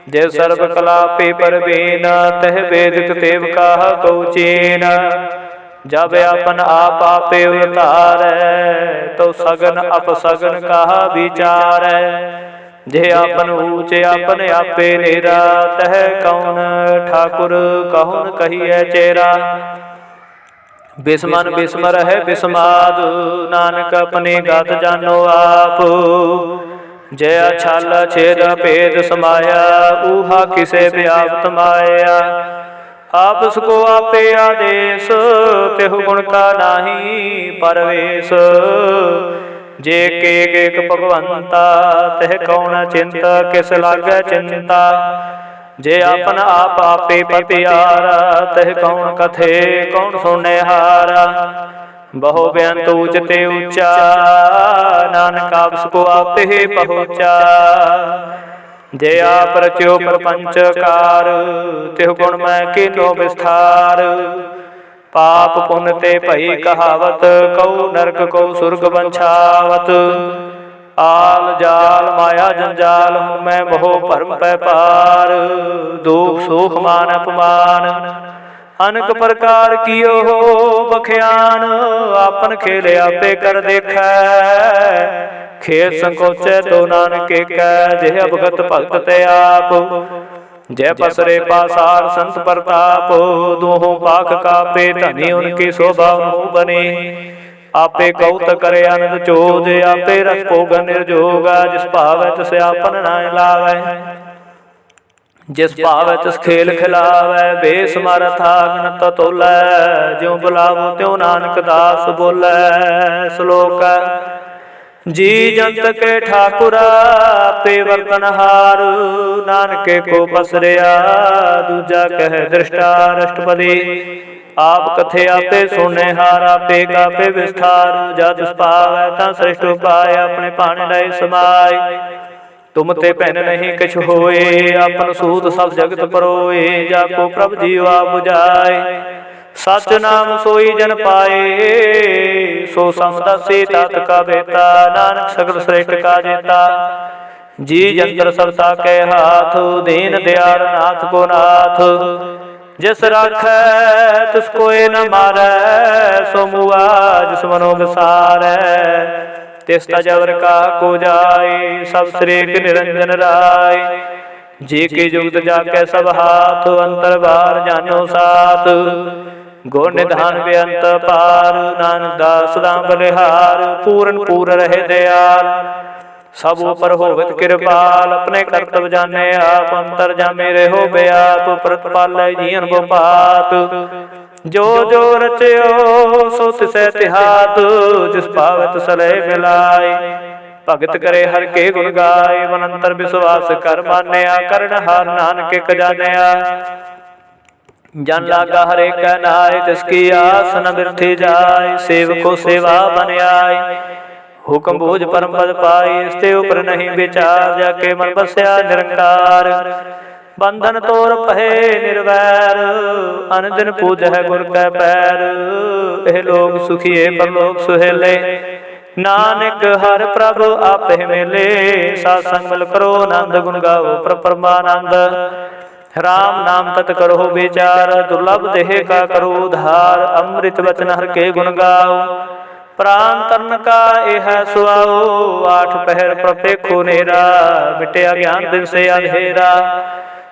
जे सर्व कला पे परवीन, तह वेदिक देव कहा कौचीन। जब अपन आप आपे उतार, तो सगन अपसगन कहा विचार। जे आपन ऊँचे आपने आपे नेरा, तह कौन ठाकुर कौन कहिए चेरा। बिस्मन बिस्मर है बिस्माद, नानक अपने गात जानो आप। जय छल छेद भेद समाया, ऊहा किसे व्याप्त माया। आप उसको आपे आदेश, तेहु गुण का नाही परवेश। जे एक भगवंता, तह कौन चिंता किस लागे चिंता। जे आपन आप आपे पतियारा, तह कौन कथे कौन सुने हारा। बहु बेअंत ऊचते ऊंचा, नानक आप उसको आपे ही पहुँचा। जे आप रच्यो प्रपंच कार, तिहु गुण मैं कीनो विस्तार। पाप पुण्य ते भई कहावत, कऊ नरक कऊ सुर्ग बंछावत। आल जाल माया जंजाल, हूँ मैं मोह भरम पै पार। दुख सुख मान अपमान, अनेक प्रकार कियो हो बख्यान। आपन खेले आपे कर देखै, खेल संकोचे तो नानक कै। जेह अवगत भगत ते आप, जय पसरे पासार संत प्रताप। दोहों पाख कापे, धनी उनकी शोभा मुँह बनी। आपे कौत करे आनंद चोज, आपे रस भोग निर्जोगा। जिस भावै तिस आपन नाय लावै, जिस भावै तिस खेल खिलावै। बेसमर थाक न तोलै, ज्यों बुलावो त्यों नानक दास बोलै। श्लोक जी जंत के ठाकुरा, पे वर्तनहार। नानके को पसरिया, दूजा कह दृष्टा अष्टपदी। आप कथे आपे सुने हार, आपे कापे विस्तार। जद पावै ता श्रेष्ठ उपाय, अपने पाने लय समाय। तुम ते पहन नहीं कछ होए, अपन सूत सब जगत परोए। जाको प्रभ जीव आप बुझाए, सच नाम सोई जन पाए। सो समदसी तात का बेता, नानक सगल श्रेष्ठ का जेता। जी जंतर सबता के हाथ, दीन दयाल नाथ को नाथ। जिस राखै तिस कोय न मारै, सो मुआ जिस मनो विसारै। तिस तजवर का को जाय, सब श्रीक निरंजन राय। जी की जुगत जाके सब हाथ, अंतर बार जानो साथ। गुण निधान बेअंत पार, नानक दास दाम बलिहार। पूरन पूर रहे दयाल, सब ऊपर होवित कृपाल। अपने कर्तव्य जाने आप, अंतर जामे रहो बेआप। प्रतिपालै जियन गोपात, जो जो रचयो सो तिसै तिहात। जिस पावत सलै मिलाय, भगत करे हर के गुण गाय। मनंतर विश्वास कर मानया, करण हार नानक एक जानया। जन लागा हरे कै नाय, तिसकी आस न बिरथी जाय। सेवको सेवा बन आय, हुक्म बूझ परम पद पाई, इसते ऊपर नहीं विचार, जाके मन बसया निरंकार। बंधन तोर पहे निर्वैर, अन दिन पूज है गुर कै पैर। एह लोग सुखिए परलोक सुहेले, नानक हर प्रभ आपे मिले। साध संग मिल करो आनंद, गुण गाओ परमानंद। राम नाम तत करो विचार, दुर्लभ देह का करो उधार। अमृत वचन हर के गुण गाओ, प्राण तन का यह सुआओ। आठ पहर प्रपेखो नेरा, मिटे अज्ञान दिन से अंधेरा।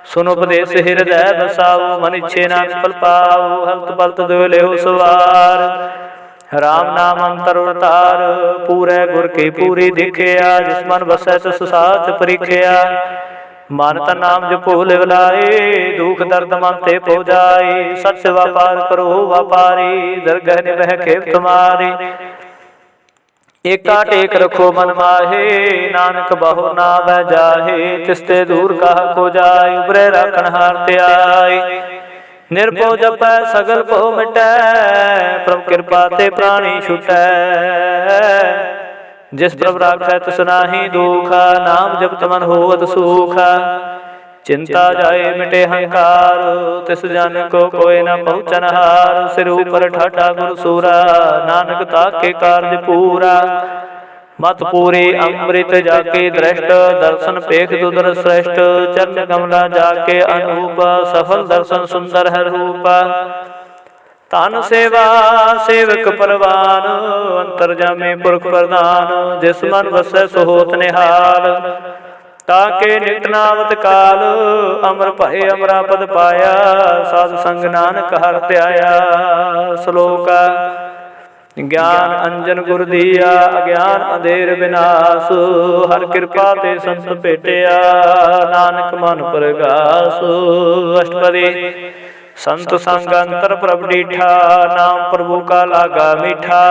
सुनो उपदेश हृदय बसाओ, मन इच्छे नाम फल पाओ। हल्त बलत दो लेहो सवार, राम नाम अंतर उतार। पूरे गुर की पूरी दिखिया, जिस मन बसै तिस साच परिख्या। मन तन नाम जपो लिव लाए, दुख दर्द मन ते पो जाए। सच व्यापार करो व्यापारी, दरगह निभह खेप तुम्हारी। एका टेक रखो मन माहे, नानक बहु नाम जाहे। तिसते दूर कहा को जाय, उबरे राखण हार त्याय। निरभो जपै सगल को मिटै, प्रभु कृपा ते प्राणी छुटै। जिस प्रभु राखै तिस नाहि दुख, नाम जपत मन होवत सुख। चिंता जाए मिटे हंकार, तिस जन को कोई न पहुँचन हार। सिर ऊपर ठाठा गुर सूरा, नानक ताके कार्य पूरा। मत पूरी अमृत जाके दृष्ट, दर्शन पेख दुदर श्रेष्ठ। चरण कमला जाके अनूप, सफल दर्शन सुंदर है रूप। तान सेवा सेवक परवान, अंतर जामे पुरख प्रधान। जिस मन बसै सो होत निहाल, ताके निकटनावत काल। अमर भय अमरा पद पाया, साध संग नानक हर त्याया। श्लोक ज्ञान अंजन गुर दिया, अज्ञान अंधेर विनाश। हर कृपा ते संत भेटिया, नानक मन प्रगास। अष्टपदी संत संग अंतर प्रभ डीठा, नाम प्रभु का लागा मीठा।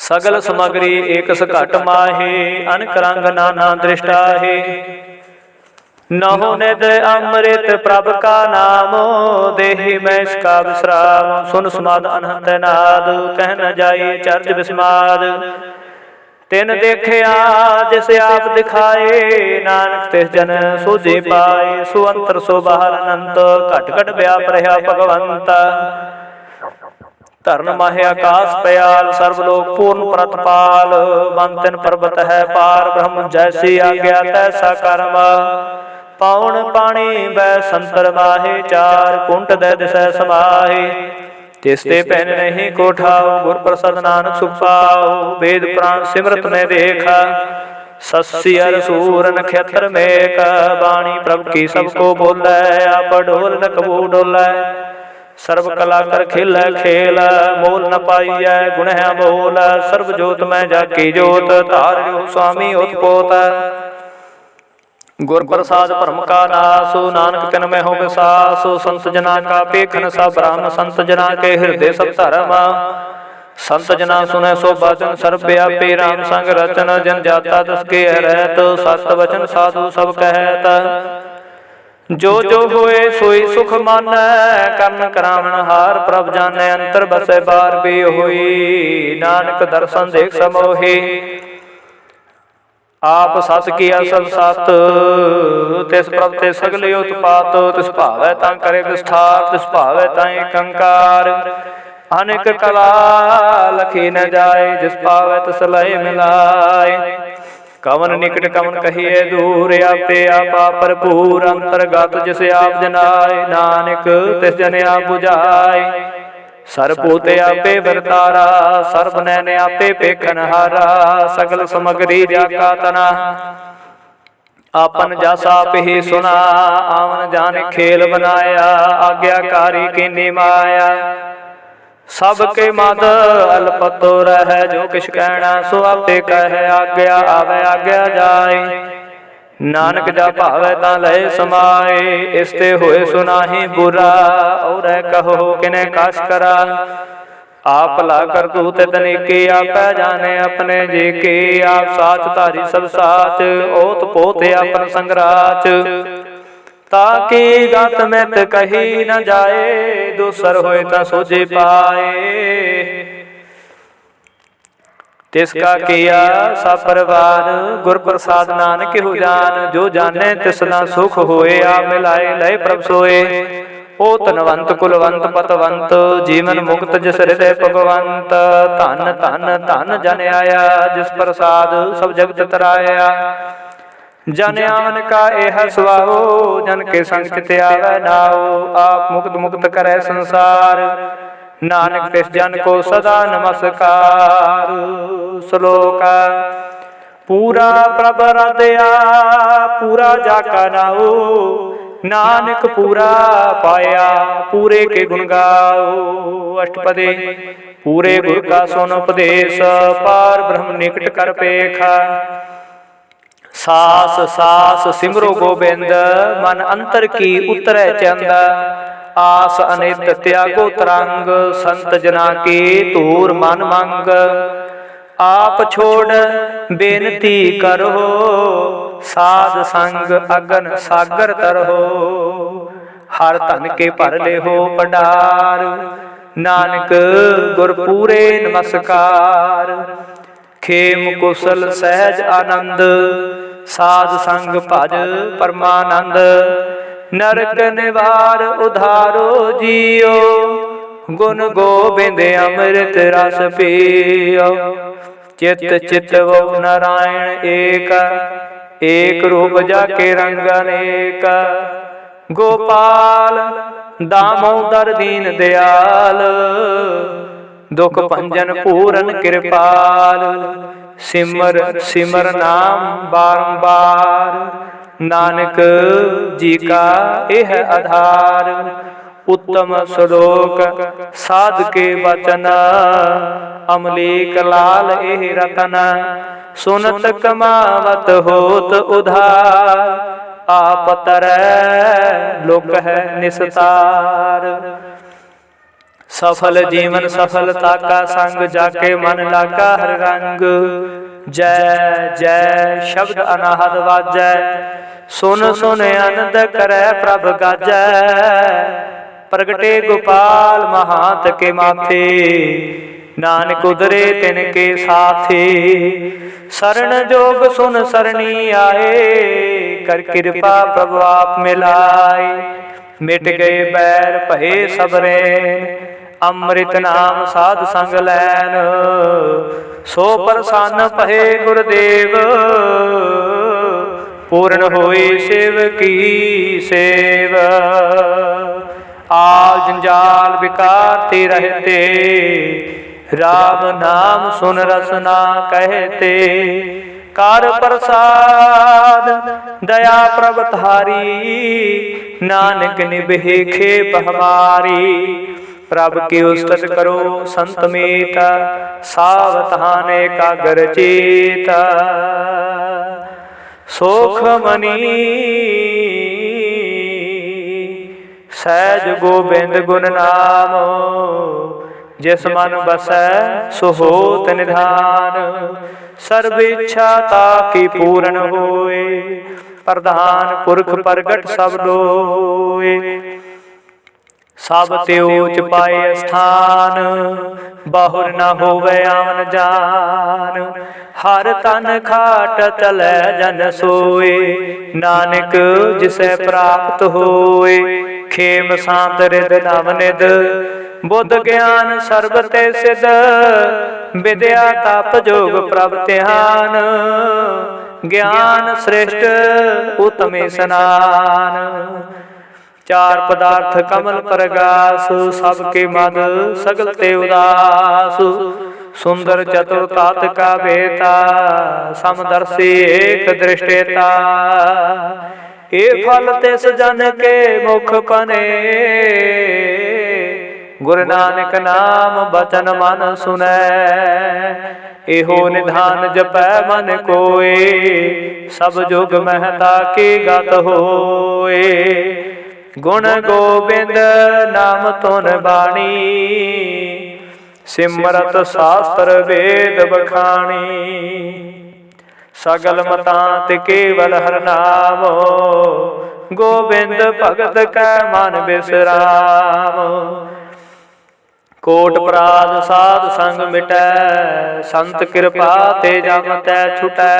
सगल समग्री एक सघट माहे, अनक रंग नाना दृष्टाहे। नहो निध अमृत प्रभ का नाम, देहि मैं इसका विश्राम। सुन समाद अनहत नाद, कह न जाए चर्च विस्माद। तिन देखिया जिस आप दिखाए, नानक तिस जन सोझे पाए। सो अंतर सो बाहर अनंत, घट घट व्याप रहा भगवंत। धरन माहे आकाश पयाल, सर्वलोक पूर्ण प्रतपाल। मन तिन पर्वत है पार, ब्रह्म जैसी आज्ञा तैसा कर्म। पाउन पानी बै संतर माहे, चार कुंट दै दिसै समाहे। तिसते पहन नहीं कोठाओ, गुर प्रसाद नानक सुख पाओ। वेद प्राण सिमरत में देखा, सस्सी अर सूर नक्षत्र में का। वाणी प्रभु की सबको बोलै, आप ढोल न कबू डोलै। सर्व कला कर खेल खेल, मोल न पाइय गुण है मोल। सर्व जोत में जाकी जोत, तार स्वामी उत्पोत। गुर प्रसाद भरम का नासो, नानक तिन में हो विसासो। संत जना का पेखन सब ब्रह्म, संत जना के हृदय सब धर्म। संत जना सुने सो वचन, सर्व व्यापी राम संग रचन। जन जाता दस के रहत, सत वचन साधु सब कहत। जो जो होए सोई सुख मानै, करन करावण हार प्रभ जानै। अंतर बसै बार भी होई, नानक दर्शन देख समोही। आप सत किया सब सत, तिस प्रभ ते सगले उत्पात। तिस भावै तां करे विस्तार, तिस भावै तां कंकार। अनेक कला लखी न जाए, जिस पावै तिस लय मिलाय। कवन निकट कवन कहिए दूर, आपे आपा भरपूर। अंतरगत जिस आप जनाय, नानक तिस जन आप बुझाय। सरपूत आपे वरतारा, सर्व नैन आपे पेखन हारा। सगल समग्री जाका तना, आपन जासा ही सुना। आवन जान खेल बनाया, आज्ञाकारी की निमाया। सबके मद अल्पतो रह, जो किछ कहना सो आपे कह। आज्ञा आवे आज्ञा जाए, नानक जा भावै तां लय समाए। इसते होए सुनाही बुरा, और कहो किने काश करा। आप ला कर दूत तनिके, आपै जाने अपने जी के। आप साच धारी सब साच, ओत पोत आपन संगराच। ताकि गत मित कही न जाए, दूसर होए तां सोझे पाए। तिसका किया सब परवान, गुर प्रसाद नानक हो जान। जो जाने तिसना सुख होए, आप मिलाए लय प्रभ सोए। ओ धनवंत कुलवंत पतवंत, जीवन मुक्त जिस हृदय भगवंत। धन धन धन जन आया, जिस प्रसाद सब जगत तराया। जन आवन का एह सुआओ, जन के संग चित आवे नाओ। आप मुक्त मुक्त करे संसार, नानक तिस जन को सदा नमस्कार। श्लोक पूरा प्रभ रदया, पूरा जाका नाओ। नानक पूरा पाया, पूरे के गुण गाओ। अष्टपदी पूरे गुर का सुन उपदेश, पार ब्रह्म निकट कर पेखा। सास सास सिमरो गोबिंद, मन अंतर की उतरै चंद। आस अनित त्यागो तरंग, संत जना की तूर मन मंग। आप छोड़ बेनती करो, साध संग अगन सागर तरहो। हर धन के भर ले हो पडार, नानक गुर पूरे नमस्कार। खेम कुशल सहज आनंद, साध संग भज परमानंद। नरक निवार उधारो जियो, गुण गोबिंद अमृत रस पियो। चित चित वो नारायण एक, एक रूप जाके रंग अनेक। गोपाल दामोदर दीन दयाल, दुख भंजन पूरन कृपाल। सिमर सिमर नाम बारंबार, नानक जी का यह आधार। उत्तम श्लोक साध के वचन, अमलीक लाल एह रतन। सुनत कमावत होत उधार, आप तरह लोक है निस्तार। सफल जीवन सफलता का संग, जाके मन लागा हर रंग। जय जय शब्द अनाहद वाजै, सुन सुन आनंद करे प्रभ गाजै। प्रगटे गोपाल महात के माथे, नानक उदरे तिनके साथे। शरण जोग सुन सरणी आए, कर कृपा प्रभु आप मिलाए। मिट गए बैर भये सबरे, अमृत नाम साध संग लैन। सो प्रसन्न भये गुरुदेव, पूर्ण होई शिव की सेव। आल जंजाल विकार ते रहते, राम नाम सुन रसना कहते। कर प्रसाद दया प्रभ थारी, नानक निभे खेप हमारी। प्रभ की उस्तत करो संत मीता, सावधान एकाग्र चेता। सोख मनी सहज गोबिंद गुण नाम, जिस मन बसै सो होत निधान। सर्व इच्छा ताकी पूर्ण होए, प्रधान पुरख प्रगट सब लोए। सब ते ऊच पाए स्थान, बाहुर न होवे आवन जान। हर तन खाट चलै जन सोए, नानक जिसे प्राप्त होए। खेम शांत रिद नवनिद, बुद्ध ज्ञान सर्ब ते सिद्ध। विद्या तप जोग प्रभ ध्यान, ज्ञान श्रेष्ठ उत्तम स्नान। चार पदार्थ कमल प्रगास, सबके मद सगल ते उदास। सुंदर चतुर तात का बेता, समदर्शी एक दृष्टेता। ए फल तिस जन के मुख पने, गुरु नानक नाम बचन मन सुनै। एहो निधान जपै मन कोय, सब जुग महता की गत होए। गुण गोबिंद नाम तुन बाणी, सिमरत शास्त्र वेद बखानी। सगल मतांत केवल हर नाम, गोबिंद भगत कै मन बिसराम। ਕੋਟ ਪਰਾਧ ਸਾਧ ਸੰਗ ਮਿਟੈ, ਸੰਤ ਕਿਰਪਾ ਤੇ ਜਮ ਤੈ ਛੁਟੈ।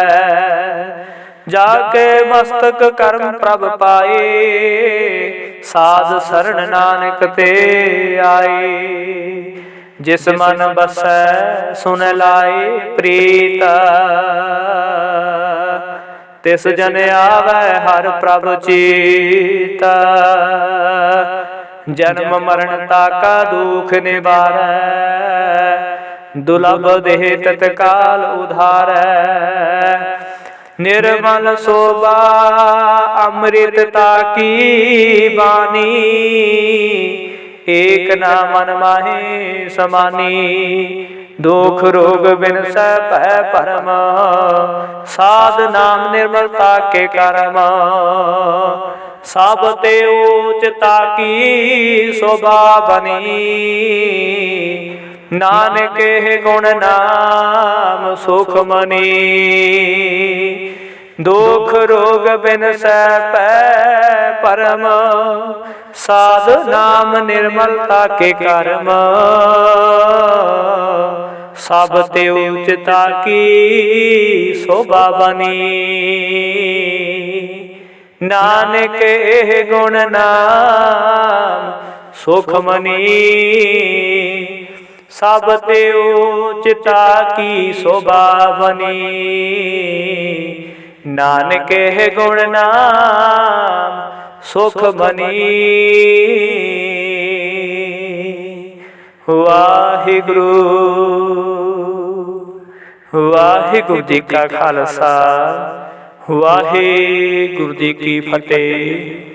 ਜਾ ਕੇ ਮਸਤਕ ਕਰਮ ਪ੍ਰਭ ਪਾਏ, ਸਾਧ ਸਰਣ ਨਾਨਕ ਤੇ ਆਏ। ਜਿਸ ਮਨ ਬਸੈ ਸੁਨ ਲਾਏ ਪ੍ਰੀਤ, ਤਿਸ ਜਨ ਆਵੈ ਹਰਿ ਪ੍ਰਭ ਚੀਤ। ਜਨਮ ਮਰਨ ਤਾਕਾ ਦੁਖ ਨਿਵਾਰੈ, ਦੁਲਭ ਦੇਹ ਤਤਕਾਲ ਉਧਾਰੈ। ਨਿਰਮਲ ਸੋਭਾ ਅੰਮ੍ਰਿਤ ਤਾਕੀ ਬਾਣੀ, ਏਕ ਨਾ ਮਨ ਮਾਹੀ ਸਮਾਨੀ। ਦੁਖ ਰੋਗ ਬਿਨਸੈ ਭੈ ਭਰਮ, ਸਾਧ ਨਾਮ ਨਿਰਮਲਤਾ ਕੇ ਕਰਮ। ਸਭ ਤੇ ਊਚ ਤਾਕੀ ਸੋਭਾ ਬਨੀ, ਨਾਨਕ ਇਹ ਗੁਣ ਨਾਮ ਸੁਖ ਮਨੀ। ਦੁਖ ਰੋਗ ਬਿਨਸੈ ਭੈ ਭਰਮ, ਸਾਧ ਨਾਮ ਨਿਰਮਲਤਾ ਕੇ ਕਰਮ। ਸਭ ਤੇ ਉਚਤਾ ਕੀ ਸੋਭਾ ਬਨੀ, ਨਾਨਕ ਇਹ ਗੁਣ ਨਾਮ ਸੁਖ ਮਨੀ। ਸਭ ਤੇ ਉਚਤਾ ਕੀ ਸੋਭਾ ਬਨੀ, ਨਾਨਕ ਇਹ ਗੁਣ ਨਾਮ ਸੁਖ ਬਨੀ। ਵਾਹਿਗੁਰੂ ਵਾਹਿਗੁਰੂ ਜੀ ਕਾ ਖਾਲਸਾ, ਵਾਹਿਗੁਰੂ ਜੀ ਕੀ ਫਤਿਹ।